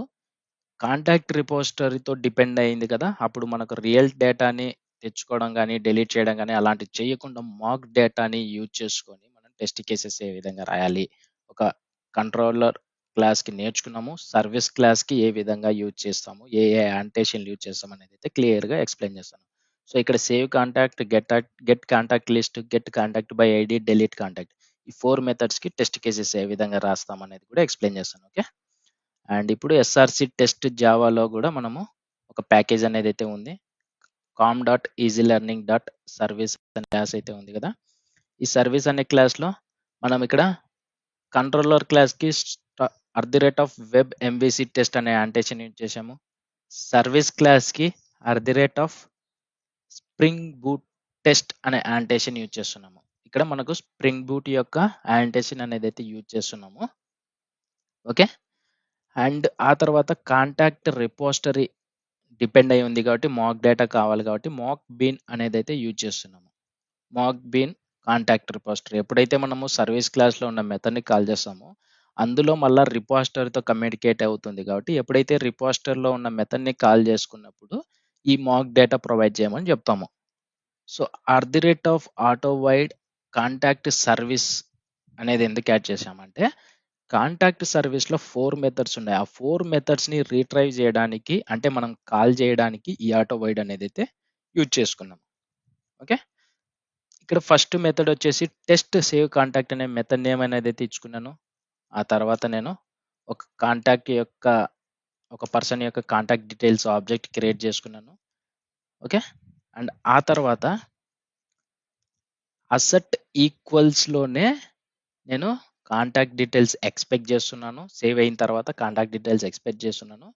కాంటాక్ట్ రిపోజిటరీతో డిపెండ్ అయింది కదా, అప్పుడు మనకు రియల్ డేటాని తెచ్చుకోవడం కానీ డెలీట్ చేయడం కానీ అలాంటివి చేయకుండా మాక్ డేటాని యూజ్ చేసుకొని మనం టెస్ట్ కేసెస్ ఏ విధంగా రాయాలి, ఒక కంట్రోలర్ క్లాస్కి నేర్చుకున్నాము, సర్వీస్ క్లాస్కి ఏ విధంగా యూజ్ చేస్తాము, ఏ యాంటేషన్లు యూజ్ చేస్తాం అనేది అయితే క్లియర్గా ఎక్స్ప్లెయిన్ చేస్తాను. సో ఇక్కడ save contact, get contact list, get contact by ID, delete contact ఈ 4 మెథడ్స్కి టెస్ట్ కేసెస్ ఏ విధంగా రాస్తాం అనేది కూడా ఎక్స్ప్లెయిన్ చేస్తాను. ఓకే, అండ్ ఇప్పుడు ఎస్ఆర్సి టెస్ట్ జావాలో కూడా మనము ఒక ప్యాకేజ్ అనేది అయితే ఉంది. Com dot easy learning dot service అనే క్లాస్ అయితే ఉంది కదా. ఈ సర్వీస్ అనే క్లాస్లో మనం ఇక్కడ కంట్రోలర్ క్లాస్కి @web MVC టెస్ట్ అనే యాంటేషన్ యూజ్ చేసాము. సర్వీస్ క్లాస్కి స్ప్రింగ్ బూట్ టెస్ట్ అనే యాంటేషన్ యూజ్ చేస్తున్నాము. ఇక్కడ మనకు స్ప్రింగ్ బూట్ యొక్క యాంటేషన్ అనేది అయితే యూజ్ చేస్తున్నాము. ఓకే, అండ్ ఆ తర్వాత కాంటాక్ట్ రిపోజిటరీ డిపెండ్ అయి ఉంది కాబట్టి మాక్ డేటా కావాలి కాబట్టి మాక్ బీన్ అనేది అయితే యూజ్ చేస్తున్నాము. మాక్ బీన్ కాంటాక్ట్ రిపోజిటరీ ఎప్పుడైతే మనము సర్వీస్ క్లాస్లో ఉన్న మెథడ్ని కాల్ చేస్తామో అందులో మళ్ళీ రిపోజిటరీతో కమ్యూనికేట్ అవుతుంది కాబట్టి ఎప్పుడైతే రిపోజిటరీలో ఉన్న మెథడ్ని కాల్ చేసుకున్నప్పుడు ఈ మాక్ డేటా ప్రొవైడ్ చేయమని చెప్తాము. సో @auto_void కాంటాక్ట్ సర్వీస్ అనేది ఎందుకు యాడ్ చేసామంటే కాంటాక్ట్ సర్వీస్లో 4 మెథడ్స్ ఉన్నాయి. ఆ 4 మెథడ్స్ని రీట్రైవ్ చేయడానికి అంటే మనం కాల్ చేయడానికి ఈ auto_void అనేది అయితే యూజ్ చేసుకున్నాం. ఓకే, ఇక్కడ ఫస్ట్ మెథడ్ వచ్చేసి టెస్ట్ సేవ్ కాంటాక్ట్ అనే మెథడ్ నేమ్ అనేది అయితే ఇచ్చుకున్నాను. ఆ తర్వాత నేను ఒక పర్సన్ యొక్క కాంటాక్ట్ డీటెయిల్స్ ఆబ్జెక్ట్ క్రియేట్ చేసుకున్నాను. ఓకే, అండ్ ఆ తర్వాత అసెట్ ఈక్వల్స్లోనే నేను కాంటాక్ట్ డీటెయిల్స్ ఎక్స్పెక్ట్ చేస్తున్నాను. సేవ్ అయిన తర్వాత కాంటాక్ట్ డీటెయిల్స్ ఎక్స్పెక్ట్ చేస్తున్నాను.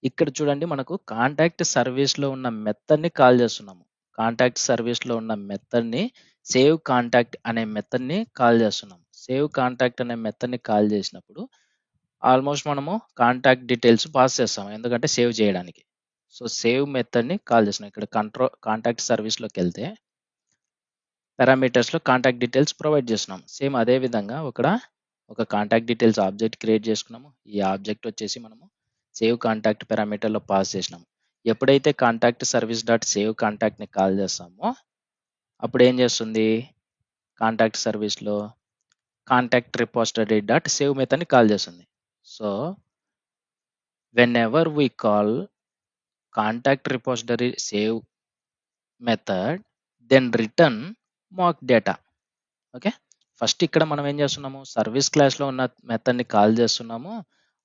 ఇక్కడ చూడండి మనకు కాంటాక్ట్ సర్వీస్లో ఉన్న మెథడ్ని కాల్ చేస్తున్నాము. కాంటాక్ట్ సర్వీస్లో ఉన్న మెథడ్ని సేవ్ కాంటాక్ట్ అనే మెథడ్ని కాల్ చేస్తున్నాము. సేవ్ కాంటాక్ట్ అనే మెథడ్ని కాల్ చేసినప్పుడు ఆల్మోస్ట్ మనము కాంటాక్ట్ డీటెయిల్స్ పాస్ చేస్తాం ఎందుకంటే సేవ్ చేయడానికి. సో సేవ్ మెథడ్ని కాల్ చేస్తున్నాం. ఇక్కడ కాంటాక్ట్ సర్వీస్లోకి వెళ్తే పారామీటర్స్లో కాంటాక్ట్ డీటెయిల్స్ ప్రొవైడ్ చేస్తున్నాం. సేమ్ అదే విధంగా ఒక కాంటాక్ట్ డీటెయిల్స్ ఆబ్జెక్ట్ క్రియేట్ చేసుకున్నాము. ఈ ఆబ్జెక్ట్ వచ్చేసి మనము సేవ్ కాంటాక్ట్ పారామీటర్లో పాస్ చేసినాము. ఎప్పుడైతే కాంటాక్ట్ సర్వీస్ డాట్ సేవ్ కాంటాక్ట్ని కాల్ చేస్తామో అప్పుడు ఏం చేస్తుంది కాంటాక్ట్ సర్వీస్లో కాంటాక్ట్ రిపోజిటరీ డాట్ సేవ్ మెథడ్ని కాల్ చేస్తుంది. So whenever we call contact repository save method then return mock data. Okay, first ఇక్కడ మనం ఏం చేస్తున్నాము సర్వీస్ క్లాస్లో ఉన్న మెథడ్ని కాల్ చేస్తున్నాము.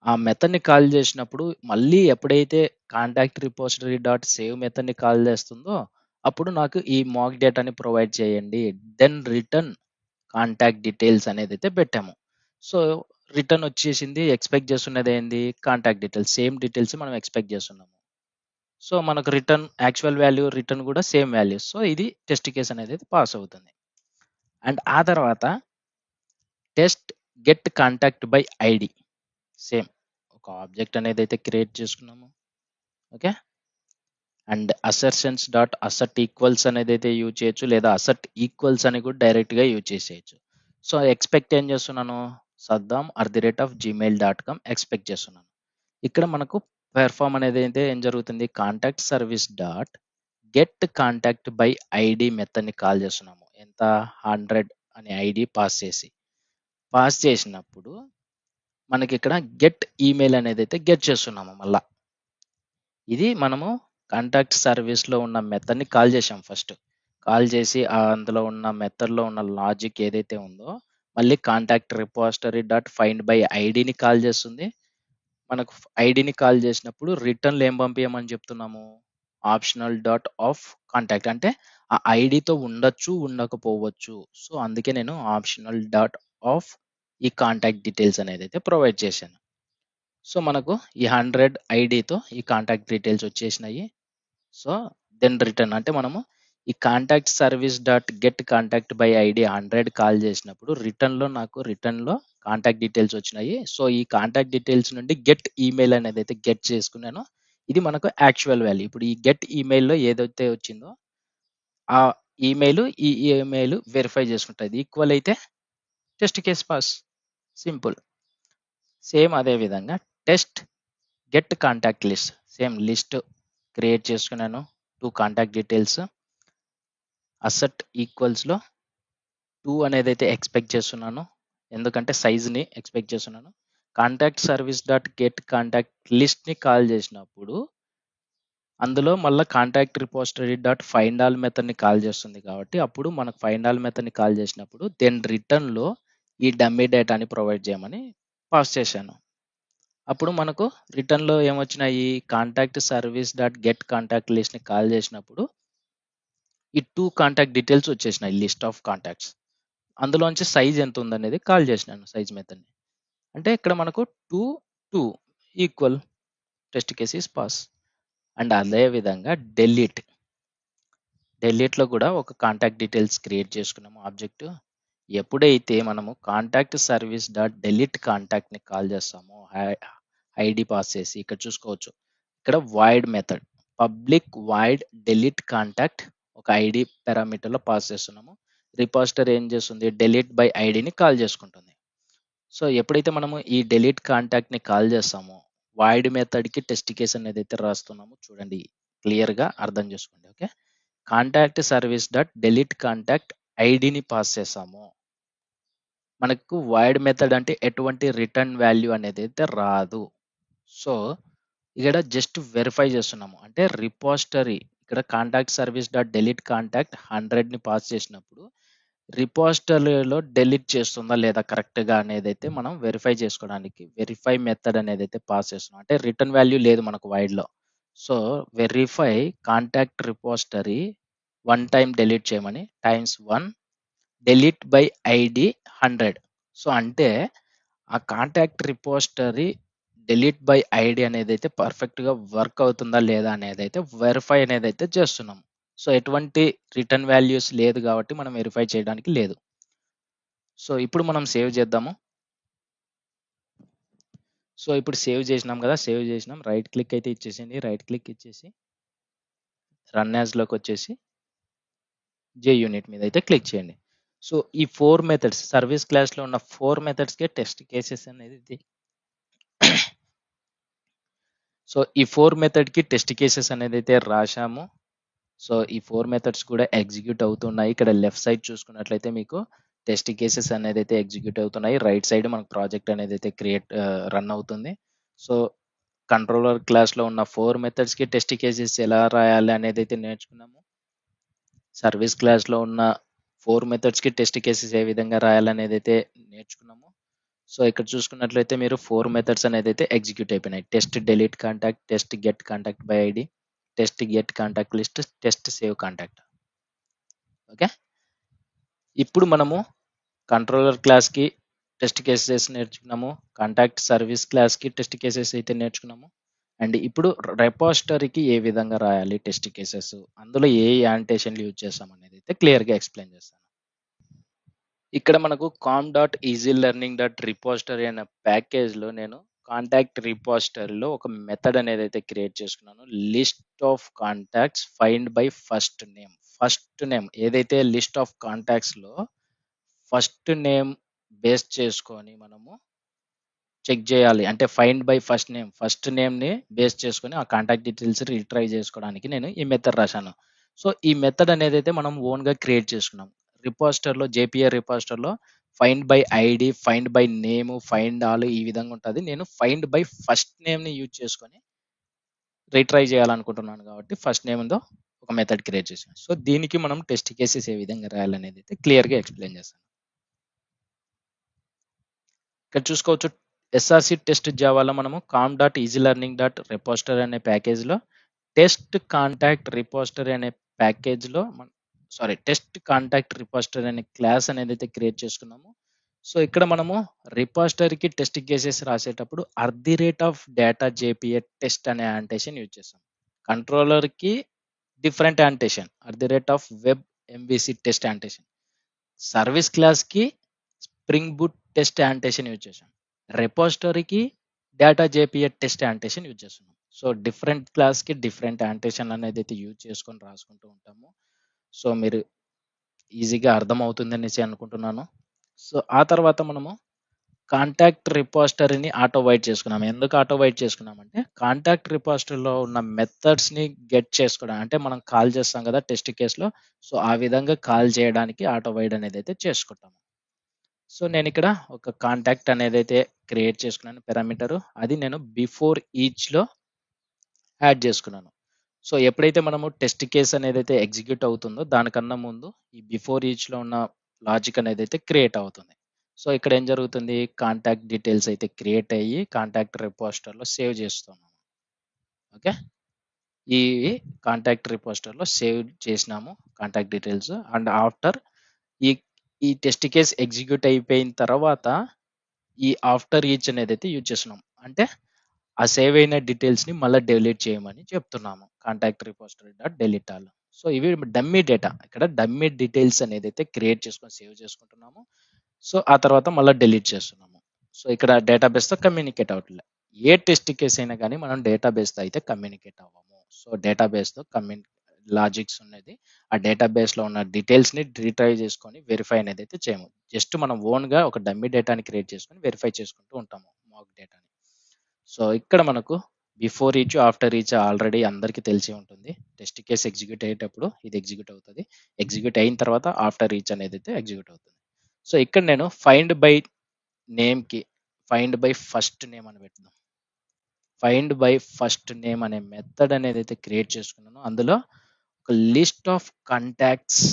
ఆ మెథడ్ని కాల్ చేసినప్పుడు మళ్ళీ ఎప్పుడైతే కాంటాక్ట్ రిపోజిటరీ డాట్ సేవ్ మెథడ్ని కాల్ చేస్తుందో అప్పుడు నాకు ఈ మాక్ డేటాని ప్రొవైడ్ చేయండి దెన్ రిటర్న్ కాంటాక్ట్ డీటెయిల్స్ అనేది అయితే పెట్టాము. సో రిటర్న్ వచ్చేసింది. ఎక్స్పెక్ట్ చేస్తున్నది ఏంది కాంటాక్ట్ డీటెయిల్స్ సేమ్ డీటెయిల్స్ మనం ఎక్స్పెక్ట్ చేస్తున్నాము. సో మనకు రిటర్న్ యాక్చువల్ వాల్యూ రిటర్న్ కూడా సేమ్ వాల్యూ. సో ఇది టెస్ట్ కేస్ అనేది పాస్ అవుతుంది. అండ్ ఆ తర్వాత test get contact by ID same ఒక ఆబ్జెక్ట్ అనేది అయితే క్రియేట్ చేసుకున్నాము. Okay, and assertions dot asset equals అనేది అయితే యూజ్ చేయొచ్చు లేదా అసెట్ ఈక్వల్స్ అని కూడా డైరెక్ట్గా యూజ్ చేసేయచ్చు. సో ఎక్స్పెక్ట్ ఏం చేస్తున్నాను సద్దాం @gmail.com ఎక్స్పెక్ట్ చేస్తున్నాను. ఇక్కడ మనకు పెర్ఫామ్ అనేది అయితే ఏం జరుగుతుంది contact service dot get contact by ID మెథడ్ని కాల్ చేస్తున్నాము. ఎంత 100 అనే ఐడి పాస్ చేసినప్పుడు మనకి ఇక్కడ గెట్ ఈమెయిల్ అనేది అయితే గెట్ చేస్తున్నాము. మళ్ళా ఇది మనము కాంటాక్ట్ సర్వీస్లో ఉన్న మెథడ్ని కాల్ చేసాం. ఫస్ట్ కాల్ చేసి అందులో ఉన్న మెథడ్లో ఉన్న లాజిక్ ఏదైతే ఉందో మళ్ళీ contact repository dot find by ఐడిని కాల్ చేస్తుంది. మనకు ఐడిని కాల్ చేసినప్పుడు రిటర్న్లో ఏం పంపించమని చెప్తున్నాము ఆప్షనల్ డాట్ ఆఫ్ కాంటాక్ట్ అంటే ఆ ఐడితో ఉండొచ్చు ఉండకపోవచ్చు. సో అందుకే నేను ఆప్షనల్ డాట్ ఆఫ్ ఈ కాంటాక్ట్ డీటెయిల్స్ అనేది అయితే ప్రొవైడ్ చేశాను. సో మనకు ఈ 100 ఐడితో ఈ కాంటాక్ట్ డీటెయిల్స్ వచ్చేసినాయి. సో దెన్ రిటర్న్ అంటే మనము ఈ contact service dot get contact by ID 100 call చేసినప్పుడు రిటర్న్లో కాంటాక్ట్ డీటెయిల్స్ వచ్చినాయి. సో ఈ కాంటాక్ట్ డీటెయిల్స్ నుండి గెట్ ఈమెయిల్ అనేది అయితే గెట్ చేసుకున్నాను. ఇది మనకు యాక్చువల్ వాల్యూ. ఇప్పుడు ఈ గెట్ ఈమెయిల్లో ఏదైతే వచ్చిందో ఆ ఈమెయిల్ వెరిఫై చేసుకుంటుంది. ఈక్వల్ అయితే test case pass simple. Same అదే విధంగా test get contact list same list create చేసుకున్నాను. 2 కాంటాక్ట్ డీటెయిల్స్ అసెట్ ఈక్వల్స్లో 2 అనేది అయితే ఎక్స్పెక్ట్ చేస్తున్నాను ఎందుకంటే సైజ్ని ఎక్స్పెక్ట్ చేస్తున్నాను. Contact service dot get contact లిస్ట్ని కాల్ చేసినప్పుడు అందులో మళ్ళీ contact repository dot find all మెథడ్ని కాల్ చేస్తుంది కాబట్టి అప్పుడు మనకు ఫైండ్ ఆల్ మెథడ్ని కాల్ చేసినప్పుడు దెన్ రిటర్న్లో ఈ డమ్మీ డేటాని ప్రొవైడ్ చేయమని పాస్ చేశాను. అప్పుడు మనకు రిటర్న్లో ఏమొచ్చినాయి contact service dot get contact లిస్ట్ని కాల్ చేసినప్పుడు ఈ 2 కాంటాక్ట్ డీటెయిల్స్ వచ్చేసినాయి లిస్ట్ ఆఫ్ కాంటాక్ట్స్. అందులోంచి సైజ్ ఎంత ఉందనేది కాల్ చేసినాను సైజ్ మెథడ్ని. అంటే ఇక్కడ మనకు 2, 2 equal test case is pass. And అదే విధంగా డెలీట్లో కూడా ఒక కాంటాక్ట్ డీటెయిల్స్ క్రియేట్ చేసుకున్నాము ఆబ్జెక్ట్. ఎప్పుడైతే మనము కాంటాక్ట్ సర్వీస్ డాట్ డెలీట్ కాంటాక్ట్ని కాల్ చేస్తామో ఐడి పాస్ చేసి ఇక్కడ చూసుకోవచ్చు, ఇక్కడ void method public void delete contact ఒక ఐడి పారామీటర్లో పాస్ చేస్తున్నాము. రిపాజిటరీ ఏం చేస్తుంది, డెలీట్ బై ఐడిని కాల్ చేసుకుంటుంది. సో ఎప్పుడైతే మనము ఈ డెలీట్ కాంటాక్ట్ని కాల్ చేస్తామో వాయిడ్ మెథడ్కి టెస్ట్ కేస్ అనేది అయితే రాస్తున్నాము. చూడండి, క్లియర్గా అర్థం చేసుకోండి. Okay, contact service dot delete contact ఐడిని పాస్ చేసాము. మనకు వాయిడ్ మెథడ్ అంటే ఎటువంటి రిటర్న్ వాల్యూ అనేది అయితే రాదు. సో ఇక్కడ జస్ట్ వెరిఫై చేస్తున్నాము, అంటే రిపాజిటరీ ఇక్కడ contact service dot delete contact 100ని పాస్ చేసినప్పుడు రిపాజిటరీలో డెలీట్ చేస్తుందా లేదా కరెక్ట్గా అనేది అయితే మనం వెరిఫై చేసుకోవడానికి వెరిఫై మెథడ్ అనేది అయితే పాస్ చేస్తున్నాం. అంటే రిటర్న్ వాల్యూ లేదు మనకు వైడ్లో. So verify contact repository 1 time delete చేయమని times 1 delete by ID 100. So అంటే ఆ contact repository delete by ID అనేది అయితే పర్ఫెక్ట్గా వర్క్ అవుతుందా లేదా అనేది అయితే వెరిఫై అనేది అయితే చేస్తున్నాం. సో ఎటువంటి రిటర్న్ వాల్యూస్ లేదు కాబట్టి మనం వెరిఫై చేయడానికి లేదు. సో ఇప్పుడు మనం సేవ్ చేద్దాము. సో ఇప్పుడు సేవ్ చేసినాం కదా, సేవ్ చేసినాం. రైట్ క్లిక్ అయితే ఇచ్చేసింది. రైట్ క్లిక్ ఇచ్చేసి రన్ యాజ్లోకి వచ్చేసి జే యూనిట్ మీద అయితే క్లిక్ చేయండి. సో ఈ 4 మెథడ్స్ సర్వీస్ క్లాస్లో ఉన్న 4 మెథడ్స్కే టెస్ట్ కేసెస్ అనేది సో ఈ 4 మెథడ్కి టెస్ట్ కేసెస్ అనేది అయితే రాశాము. సో ఈ 4 మెథడ్స్ కూడా ఎగ్జిక్యూట్ అవుతున్నాయి. ఇక్కడ లెఫ్ట్ సైడ్ చూసుకున్నట్లయితే మీకు టెస్ట్ కేసెస్ అనేది అయితే ఎగ్జిక్యూట్ అవుతున్నాయి. రైట్ సైడ్ మనకు ప్రాజెక్ట్ అనేది అయితే రన్ అవుతుంది. సో కంట్రోలర్ క్లాస్లో ఉన్న 4 మెథడ్స్కి టెస్ట్ కేసెస్ ఎలా రాయాలి అనేది అయితే నేర్చుకున్నాము. సర్వీస్ క్లాస్లో ఉన్న 4 మెథడ్స్కి టెస్ట్ కేసెస్ ఏ విధంగా రాయాలనేది అయితే నేర్చుకున్నాము. సో ఇక్కడ చూసుకున్నట్లయితే మీరు 4 మెథడ్స్ అనేది అయితే ఎగ్జిక్యూట్ అయిపోయినాయి. Test delete contact, test get contact by ID, test get contact list, test save contact. Okay, ఇప్పుడు మనము కంట్రోలర్ క్లాస్కి టెస్ట్ కేసెస్ నేర్చుకున్నాము, కాంటాక్ట్ సర్వీస్ క్లాస్కి టెస్ట్ కేసెస్ అయితే నేర్చుకున్నాము. అండ్ ఇప్పుడు రెపాజిటరీకి ఏ విధంగా రాయాలి టెస్ట్ కేసెస్, అందులో ఏ యాంటేషన్లు యూజ్ చేస్తాం అనేది అయితే క్లియర్గా ఎక్స్ప్లెయిన్ చేస్తాను. ఇక్కడ మనకు com dot easy learning dot repository అనే ప్యాకేజ్లో నేను కాంటాక్ట్ రిపాజిటరీలో ఒక మెథడ్ అనేది అయితే క్రియేట్ చేసుకున్నాను. List of contacts find by first name ఏదైతే లిస్ట్ ఆఫ్ కాంటాక్ట్స్లో ఫస్ట్ నేమ్ బేస్ చేసుకొని మనము చెక్ చేయాలి. అంటే ఫైండ్ బై ఫస్ట్ నేమ్ని బేస్ చేసుకొని ఆ కాంటాక్ట్ డీటెయిల్స్ రిట్రైవ్ చేసుకోవడానికి నేను ఈ మెథడ్ రాశాను. సో ఈ మెథడ్ అనేది అయితే మనం ఓన్గా క్రియేట్ చేసుకున్నాం. రిపాజిటర్లో జేపీఆర్ రిపాజిటర్లో find by ID, find by name, find all ఈ విధంగా ఉంటుంది. నేను ఫైండ్ బై ఫస్ట్ నేమ్ని యూజ్ చేసుకొని రిట్రై చేయాలనుకుంటున్నాను కాబట్టి ఫస్ట్ నేమ్తో ఒక మెథడ్ క్రియేట్ చేశాను. సో దీనికి మనం టెస్ట్ కేసెస్ ఏ విధంగా రాయాలనేది అయితే క్లియర్గా ఎక్స్ప్లెయిన్ చేస్తాను. ఇక్కడ చూసుకోవచ్చు, ఎస్ఆర్సి టెస్ట్ జావాలో మనము com dot easy learning dot repository అనే ప్యాకేజ్లో టెస్ట్ కాంటాక్ట్ రిపాజిటరీ అనే ప్యాకేజ్లో టెస్ట్ కాంటాక్ట్ రిపాజిటరీ అనే క్లాస్ అనేది అయితే క్రియేట్ చేసుకున్నాము. సో ఇక్కడ మనము రిపాజిటరీకి టెస్ట్ కేసెస్ రాసేటప్పుడు @డేటా జేపీఏ టెస్ట్ అనే యాంటేషన్ యూజ్ చేస్తాం. కంట్రోలర్కి different annotation @web MVC test annotation. Service క్లాస్కి spring boot test annotation use చేసాం. రెపాజిటరీకి data JPA test annotation use చేస్తున్నాం. సో డిఫరెంట్ క్లాస్కి డిఫరెంట్ యాంటేషన్ అనేది అయితే యూజ్ చేసుకొని రాసుకుంటూ ఉంటాము. సో మీరు ఈజీగా అర్థమవుతుంది అనేసి అనుకుంటున్నాను. సో ఆ తర్వాత మనము కాంటాక్ట్ రిపాజిటరీని ఆటో వైట్ చేసుకున్నాం. ఎందుకు ఆటో వైట్ చేసుకున్నామంటే కాంటాక్ట్ రిపాజిటరీలో ఉన్న మెథడ్స్ని గెట్ చేసుకోవడం, అంటే మనం కాల్ చేస్తాం కదా టెస్ట్ కేసులో, సో ఆ విధంగా కాల్ చేయడానికి ఆటో వైడ్ అనేది అయితే చేసుకుంటాము. సో నేను ఇక్కడ ఒక కాంటాక్ట్ అనేది అయితే క్రియేట్ చేసుకున్నాను పారామీటరు, అది నేను బిఫోర్ ఈచ్లో యాడ్ చేసుకున్నాను. సో ఎప్పుడైతే మనము టెస్ట్ కేస్ అనేది అయితే ఎగ్జిక్యూట్ అవుతుందో దానికన్నా ముందు ఈ బిఫోర్ ఈచ్లో ఉన్న లాజిక్ అనేది అయితే క్రియేట్ అవుతుంది. సో ఇక్కడ ఏం జరుగుతుంది, కాంటాక్ట్ డీటెయిల్స్ అయితే క్రియేట్ అయ్యి కాంటాక్ట్ రిపాజిటర్లో సేవ్ చేస్తున్నాము. ఓకే, ఈ కాంటాక్ట్ రిపాజిటర్లో సేవ్ చేసినాము కాంటాక్ట్ డీటెయిల్స్. అండ్ ఆఫ్టర్ ఈ టెస్ట్ కేస్ ఎగ్జిక్యూట్ అయిపోయిన తర్వాత ఈ ఆఫ్టర్ ఈచ్ అనేదైతే యూజ్ చేస్తున్నాం. అంటే ఆ సేవ్ అయిన డీటెయిల్స్‌ని మళ్ళా డిలీట్ చేయమని చెప్తున్నాము. Contact repository dot delete all. So ఇవి డమ్మీ డేటా. ఇక్కడ డమ్మీ డీటెయిల్స్ అనేదైతే క్రియేట్ చేసుకొని సేవ్ చేసుకుంటున్నాము. సో ఆ తర్వాత మళ్ళా డిలీట్ చేస్తున్నాము. సో ఇక్కడ డేటాబేస్‌తో కమ్యూనికేట్ అవ్వట్లే. ఏ టెస్ట్ కేస్ అయినా గానీ మనం డేటాబేస్‌తో అయితే కమ్యూనికేట్ అవ్వము. సో డేటాబేస్‌తో లాజిక్స్ ఉన్నది. ఆ డేటాబేస్‌లో ఉన్న డీటెయిల్స్‌ని రిట్రైవ్ చేసుకొని వెరిఫై అనేదైతే చేయము. జస్ట్ మనం ఓన్‌గా ఒక డమ్మీ డేటాని క్రియేట్ చేసుకొని వెరిఫై చేసుకుంటూ ఉంటాము మాక్ డేటాని. సో ఇక్కడ మనకు before each, after each already అందరికీ తెలిసి ఉంటుంది. టెస్ట్ కేస్ ఎగ్జిక్యూట్ అయ్యేటప్పుడు ఇది ఎగ్జిక్యూట్ అవుతది. ఎగ్జిక్యూట్ అయిన తర్వాత ఆఫ్టర్ ఈచ్ అనేదైతే ఎగ్జిక్యూట్ అవుతుంది. సో ఇక్కడ నేను ఫైండ్ బై నేమ్‌కి ఫైండ్ బై ఫస్ట్ నేమ్ అని పెడదాం. ఫైండ్ బై ఫస్ట్ నేమ్ అనే మెథడ్ అనేదైతే క్రియేట్ చేసుకున్నానో అందులో ఒక లిస్ట్ ఆఫ్ కాంటాక్ట్స్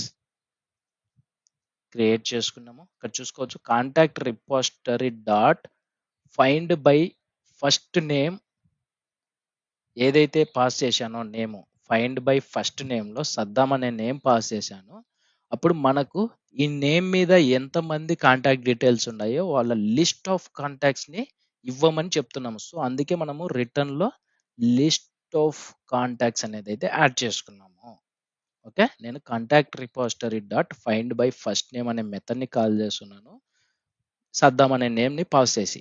క్రియేట్ చేసుకున్నాము. ఇక్కడ చూసుకోవచ్చు contact repository dot find by first name ఏదైతే పాస్ చేశానో నేమ్ ఫైండ్ బై ఫస్ట్ నేమ్‌లో సద్దాం అనే నేమ్ పాస్ చేశానో అప్పుడు మనకు ఈ నేమ్ మీద ఎంతమంది కాంటాక్ట్ డీటెయిల్స్ ఉన్నాయో వాళ్ళ లిస్ట్ ఆఫ్ కాంటాక్ట్స్‌ని ఇవ్వమని చెప్తున్నాము. సో అందుకే మనము రిటర్న్‌లో లిస్ట్ ఆఫ్ కాంటాక్ట్స్ అనేదైతే యాడ్ చేసుకున్నాము. ఓకే. నేను contact repository dot find by first name అనే మెథడ్‌ని కాల్ చేస్తున్నాను. సద్దాం అనే నేమ్‌ని పాస్ చేసి.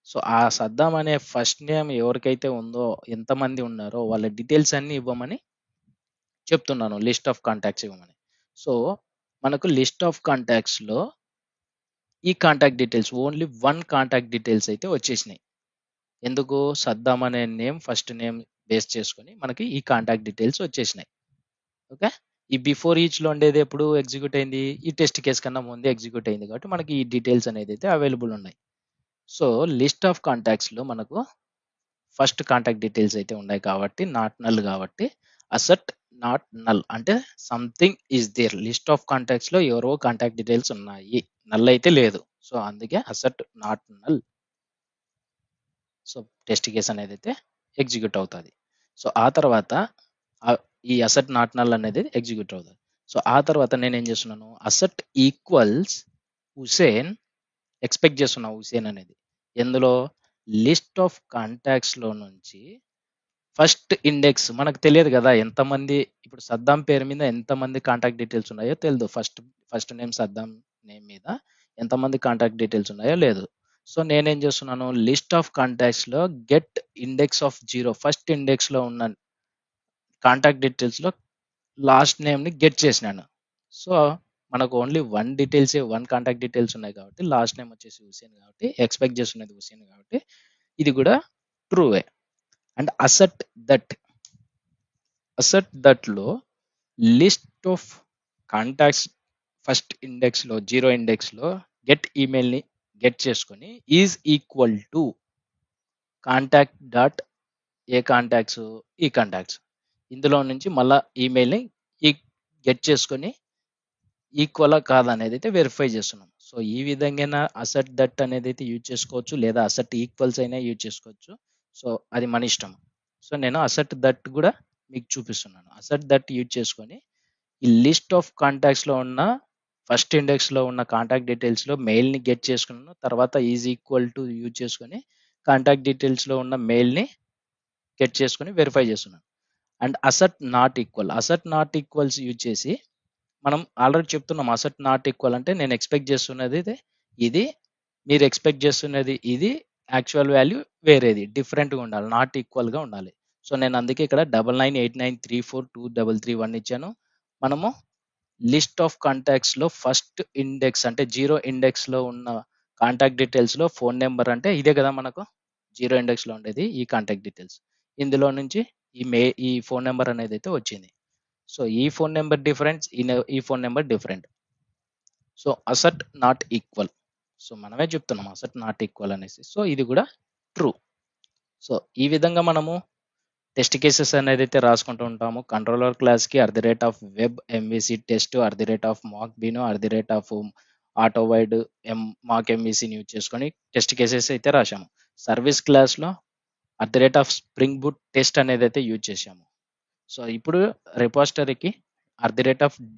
సో ఆ సద్దాం అనే ఫస్ట్ నేమ్ ఎవరికైతే ఉందో ఎంతమంది ఉన్నారో వాళ్ళ డీటెయిల్స్ అన్నీ ఇవ్వమని చెప్తున్నాను. లిస్ట్ ఆఫ్ కాంటాక్ట్స్ ఇవ్వమని. సో మనకు లిస్ట్ ఆఫ్ కాంటాక్ట్స్‌లో ఈ contact details only 1 contact details అయితే వచ్చేసినాయి. ఎందుకు? సద్దాం అనే నేమ్ ఫస్ట్ నేమ్ బేస్ చేసుకొని మనకి ఈ కాంటాక్ట్ డీటెయిల్స్ వచ్చేసినాయి. ఓకే. ఈ బిఫోర్ ఈచ్‌లో ఉండేది ఎప్పుడు ఎగ్జిక్యూట్ అయింది? ఈ టెస్ట్ కేస్ కన్నా ముందే ఎగ్జిక్యూట్ అయింది కాబట్టి మనకి ఈ డీటెయిల్స్ అనేదైతే అవైలబుల్ ఉన్నాయి. సో లిస్ట్ ఆఫ్ కాంటాక్ట్స్‌లో మనకు ఫస్ట్ కాంటాక్ట్ డీటెయిల్స్ అయితే ఉన్నాయి కాబట్టి నాట్ నల్ కాబట్టి అసెట్ నాట్ నల్ అంటే something is there list of contacts లో ఎవరో కాంటాక్ట్ డీటెయిల్స్ ఉన్నాయి, నల్ అయితే లేదు. సో అందుకే asset not null. So test case అనేది అయితే ఎగ్జిక్యూట్ అవుతుంది. సో ఆ తర్వాత ఈ అసెట్ నాట్ నల్ అనేది ఎగ్జిక్యూట్ అవుతుంది. సో ఆ తర్వాత నేను ఏం చేస్తున్నాను, అసెట్ ఈక్వల్స్ హుసేన్ ఎక్స్పెక్ట్ చేస్తున్నా హుసేన్ అనేది ఎందులో లిస్ట్ ఆఫ్ కాంటాక్ట్స్ లో నుంచి ఫస్ట్ ఇండెక్స్ మనకు తెలియదు కదా ఎంతమంది, ఇప్పుడు సద్దాం పేరు మీద ఎంతమంది కాంటాక్ట్ డీటెయిల్స్ ఉన్నాయో తెలియదు. First first name Saddam name మీద ఎంతమంది కాంటాక్ట్ డీటెయిల్స్ ఉన్నాయో లేదు. సో నేనేం చేస్తున్నాను, లిస్ట్ ఆఫ్ కాంటాక్ట్స్ లో get index of 0 first index లో ఉన్న కాంటాక్ట్ డీటెయిల్స్ లో లాస్ట్ నేమ్ ని గెట్ చేసినాను. సో మనకు ఓన్లీ వన్ కాంటాక్ట్ డీటెయిల్స్ ఉన్నాయి కాబట్టి లాస్ట్ నేమ్ వచ్చేసి హుసేన్ కాబట్టి ఎక్స్పెక్ట్ చేస్తున్నది హుసేన్ కాబట్టి ఇది కూడా ట్రూవే. అండ్ అసెట్ దట్ లో list of contacts first index లో 0 ఇండెక్స్ లో గెట్ ఈమెయిల్ ని గెట్ చేసుకొని is equal to contact dot A contacts ఈ కాంటాక్ట్స్ ఇందులో నుంచి మళ్ళా ఈమెయిల్ ని గెట్ చేసుకొని ఈక్వల్ కాదా అనేది అయితే వెరిఫై చేస్తున్నాం. సో ఈ విధంగా అసెట్ దట్ అనేది అయితే యూజ్ చేసుకోవచ్చు లేదా అసెట్ ఈక్వల్స్ అయినా యూజ్ చేసుకోవచ్చు. సో అది మన ఇష్టం. సో నేను అసెట్ దట్ కూడా మీకు చూపిస్తున్నాను. అసెట్ దట్ యూజ్ చేసుకొని ఈ లిస్ట్ ఆఫ్ కాంటాక్ట్స్ లో ఉన్న ఫస్ట్ ఇండెక్స్ లో ఉన్న కాంటాక్ట్ డీటెయిల్స్ లో మెయిల్ ని గెట్ చేసుకున్నాను. తర్వాత ఈజ్ ఈక్వల్ టు యూజ్ చేసుకొని కాంటాక్ట్ డీటెయిల్స్ లో ఉన్న మెయిల్ ని గెట్ చేసుకొని వెరిఫై చేస్తున్నాను. And asset not equals use చేసి మనం ఆల్రెడీ చెప్తున్నాం అసెట్ నాట్ ఈక్వల్ అంటే నేను ఎక్స్పెక్ట్ చేస్తున్నది ఇది, మీరు ఎక్స్పెక్ట్ చేస్తున్నది ఇది, యాక్చువల్ వాల్యూ వేరేది డిఫరెంట్గా ఉండాలి, నాట్ ఈక్వల్గా ఉండాలి. సో నేను అందుకే ఇక్కడ 9989342331 ఇచ్చాను. మనము లిస్ట్ ఆఫ్ కాంటాక్ట్స్ లో ఫస్ట్ ఇండెక్స్ అంటే 0 ఇండెక్స్ లో ఉన్న కాంటాక్ట్ డీటెయిల్స్ లో ఫోన్ నెంబర్ అంటే ఇదే కదా మనకు 0 ఇండెక్స్ లో ఉండేది ఈ కాంటాక్ట్ డీటెయిల్స్. ఇందులో నుంచి ఈ ఫోన్ నెంబర్ అనేది అయితే వచ్చింది. సో ఈ ఫోన్ నెంబర్ డిఫరెంట్, ఈ phone number different. So asset not equal. So మనమే చెప్తున్నాం అసెట్ నాట్ ఈక్వల్ అనేసి. సో ఇది కూడా ట్రూ. సో ఈ విధంగా మనము టెస్ట్ కేసెస్ అనేది అయితే రాసుకుంటూ ఉంటాము. కంట్రోలర్ క్లాస్ కి @వెబ్ ఎంవిసి టెస్ట్ @మాక్ బీనో ఆటో వైడ్ మాక్ ఎంవిసిని యూజ్ చేసుకొని టెస్ట్ కేసెస్ అయితే రాశాము. సర్వీస్ క్లాస్ లో స్ప్రింగ్ బూట్ టెస్ట్ అనేది అయితే యూజ్ చేశాము. సో ఇప్పుడు రిపోజిటరీకి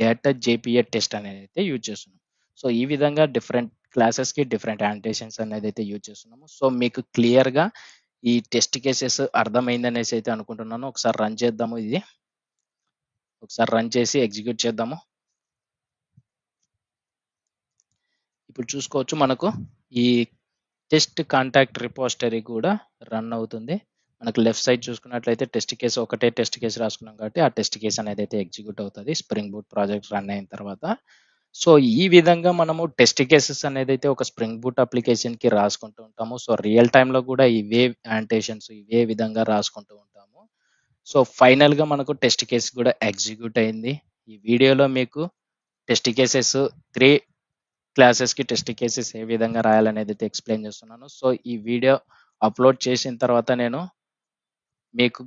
@data jpa టెస్ట్ అనేది అయితే యూజ్ చేస్తున్నాం. సో ఈ విధంగా డిఫరెంట్ క్లాసెస్‌కి డిఫరెంట్ యానిటేషన్స్ అనేదైతే యూజ్ చేస్తున్నాము. సో, మీకు క్లియర్‌గా ఈ టెస్ట్ కేసెస్ అర్థమైందనేసి అయితే అనుకుంటున్నాను. ఒకసారి రన్ చేద్దాము ఇది. ఒకసారి రన్ చేసి ఎగ్జిక్యూట్ చేద్దాము. ఇప్పుడు చూసుకోవచ్చు మనకు ఈ టెస్ట్ కాంటాక్ట్ రిపోజిటరీ కూడా రన్ అవుతుంది. మనకు లెఫ్ట్ సైడ్ చూసుకున్నట్లయితే టెస్ట్ కేస్ ఒకటే టెస్ట్ కేస్ రాసుకున్నాం కాబట్టి ఆ టెస్ట్ కేస్ అనేదైతే ఎగ్జిక్యూట్ అవుతది. స్ప్రింగ్ బూట్ ప్రాజెక్ట్ రన్ అయిన తర్వాత. సో, ఈ విధంగా మనము టెస్ట్ కేసెస్ అనేదైతే ఒక స్ప్రింగ్ బూట్ అప్లికేషన్‌కి రాసుకుంటూ ఉంటాము. సో, రియల్ టైమ్‌లో కూడా ఇవే యానిటేషన్స్ ఇవే విధంగా రాసుకుంటూ ఉంటాము. సో, ఫైనల్‌గా మనకు టెస్ట్ కేస్ కూడా ఎగ్జిక్యూట్ అయింది. ఈ వీడియోలో మీకు టెస్ట్ కేసెస్ 3 క్లాసెస్‌కి టెస్ట్ కేసెస్ ఏ విధంగా రాయాలనేదైతే ఎక్స్‌ప్లెయిన్ చేస్తున్నాను. సో, ఈ వీడియో అప్‌లోడ్ చేసిన తర్వాత నేను మీకు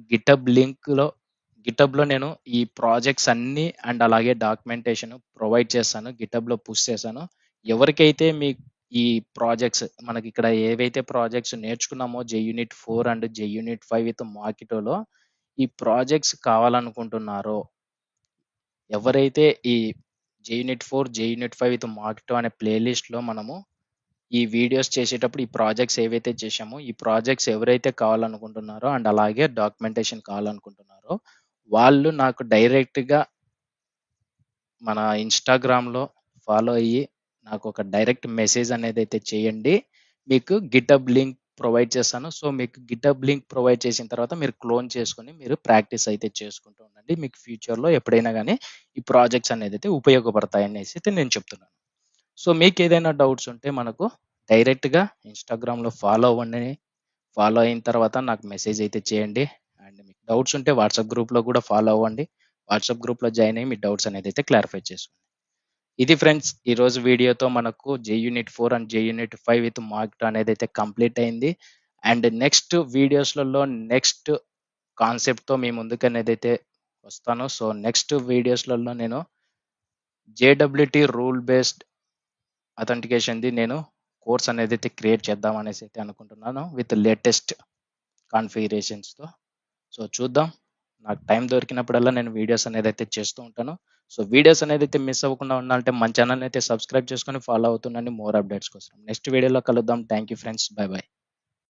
గిటబ్‌లో నేను ఈ ప్రాజెక్ట్స్ అన్నీ అండ్ అలాగే డాక్యుమెంటేషన్ ప్రొవైడ్ చేస్తాను. గిటబ్‌లో పుష్ చేశాను. ఎవరికైతే ఈ ప్రాజెక్ట్స్ మనకిక్కడ ఏవైతే ప్రాజెక్ట్స్ నేర్చుకున్నామో జేయూనిట్ 4 అండ్ జేయూనిట్ 5 విత్ మాకిటోలో ఈ ప్రాజెక్ట్స్ కావాలనుకుంటున్నారో ఎవరైతే ఈ జేయూనిట్ 4, జేయూనిట్ 5 విత్ మాకిటో అనే ప్లేలిస్ట్‌లో మనము ఈ వీడియోస్ చేసేటప్పుడు ఈ ప్రాజెక్ట్స్ ఏవైతే చేశామో, ఈ ప్రాజెక్ట్స్ ఎవరైతే కావాలనుకుంటున్నారో అండ్ అలాగే డాక్యుమెంటేషన్ కావాలనుకుంటున్నారో, వాళ్ళు నాకు డైరెక్ట్‌గా మన ఇన్‌స్టాగ్రామ్‌లో ఫాలో అయ్యి, నాకొక డైరెక్ట్ మెసేజ్ అనేదైతే చేయండి. మీకు గిటబ్ లింక్ ప్రొవైడ్ చేస్తాను. సో, మీకు గిటబ్ లింక్ ప్రొవైడ్ చేసిన తర్వాత మీరు క్లోన్ చేసుకొని మీరు ప్రాక్టీస్ అయితే చేసుకుంటూ ఉండండి. మీకు ఫ్యూచర్‌లో ఎప్పుడైనా గానీ ఈ ప్రాజెక్ట్స్ అనేదైతే ఉపయోగపడతాయనేసి అయితే నేను చెప్తున్నాను. సో, మీకేదైనా డౌట్స్ ఉంటే మనకు డైరెక్ట్‌గా ఇన్‌స్టాగ్రామ్‌లో ఫాలో అవ్వండి. ఫాలో అయిన తర్వాత నాకు మెసేజ్ అయితే చేయండి. అండ్ మీకు డౌట్స్ ఉంటే వాట్సాప్ గ్రూప్‌లో కూడా ఫాలో అవ్వండి. వాట్సాప్ గ్రూప్‌లో జాయిన్ అయ్యి మీ డౌట్స్ అనేదైతే క్లారిఫై చేసుకోండి. ఇది ఫ్రెండ్స్ ఈరోజు వీడియోతో మనకు జేయూనిట్ 4 అండ్ జేయూనిట్ 5 విత్ మార్క్డ్ అనేదైతే కంప్లీట్ అయింది. అండ్ నెక్స్ట్ వీడియోస్‌లలో నెక్స్ట్ కాన్సెప్ట్‌తో మీ ముందుకనేదైతే వస్తాను. సో, నెక్స్ట్ వీడియోస్‌లలో నేను జేడబ్ల్యూటీ రూల్ బేస్డ్ అథెంటికేషన్‌ది నేను కోర్స్ అనేదైతే క్రియేట్ చేద్దాం అనేసి అయితే అనుకుంటున్నాను. With latest కాన్ఫిగరేషన్స్‌తో. సో, చూద్దాం. నాకు టైం దొరికినప్పుడల్లా నేను వీడియోస్ అనేదైతే చేస్తూ ఉంటాను. సో, వీడియోస్ అనేదైతే మిస్ అవ్వకుండా ఉండాలంటే మన ఛానెల్‌ని అయితే సబ్స్క్రైబ్ చేసుకొని ఫాలో అవుతుండండి మోర్ అప్డేట్స్ కోసం. నెక్స్ట్ వీడియోలో కలుద్దాం. Thank you friends. By by.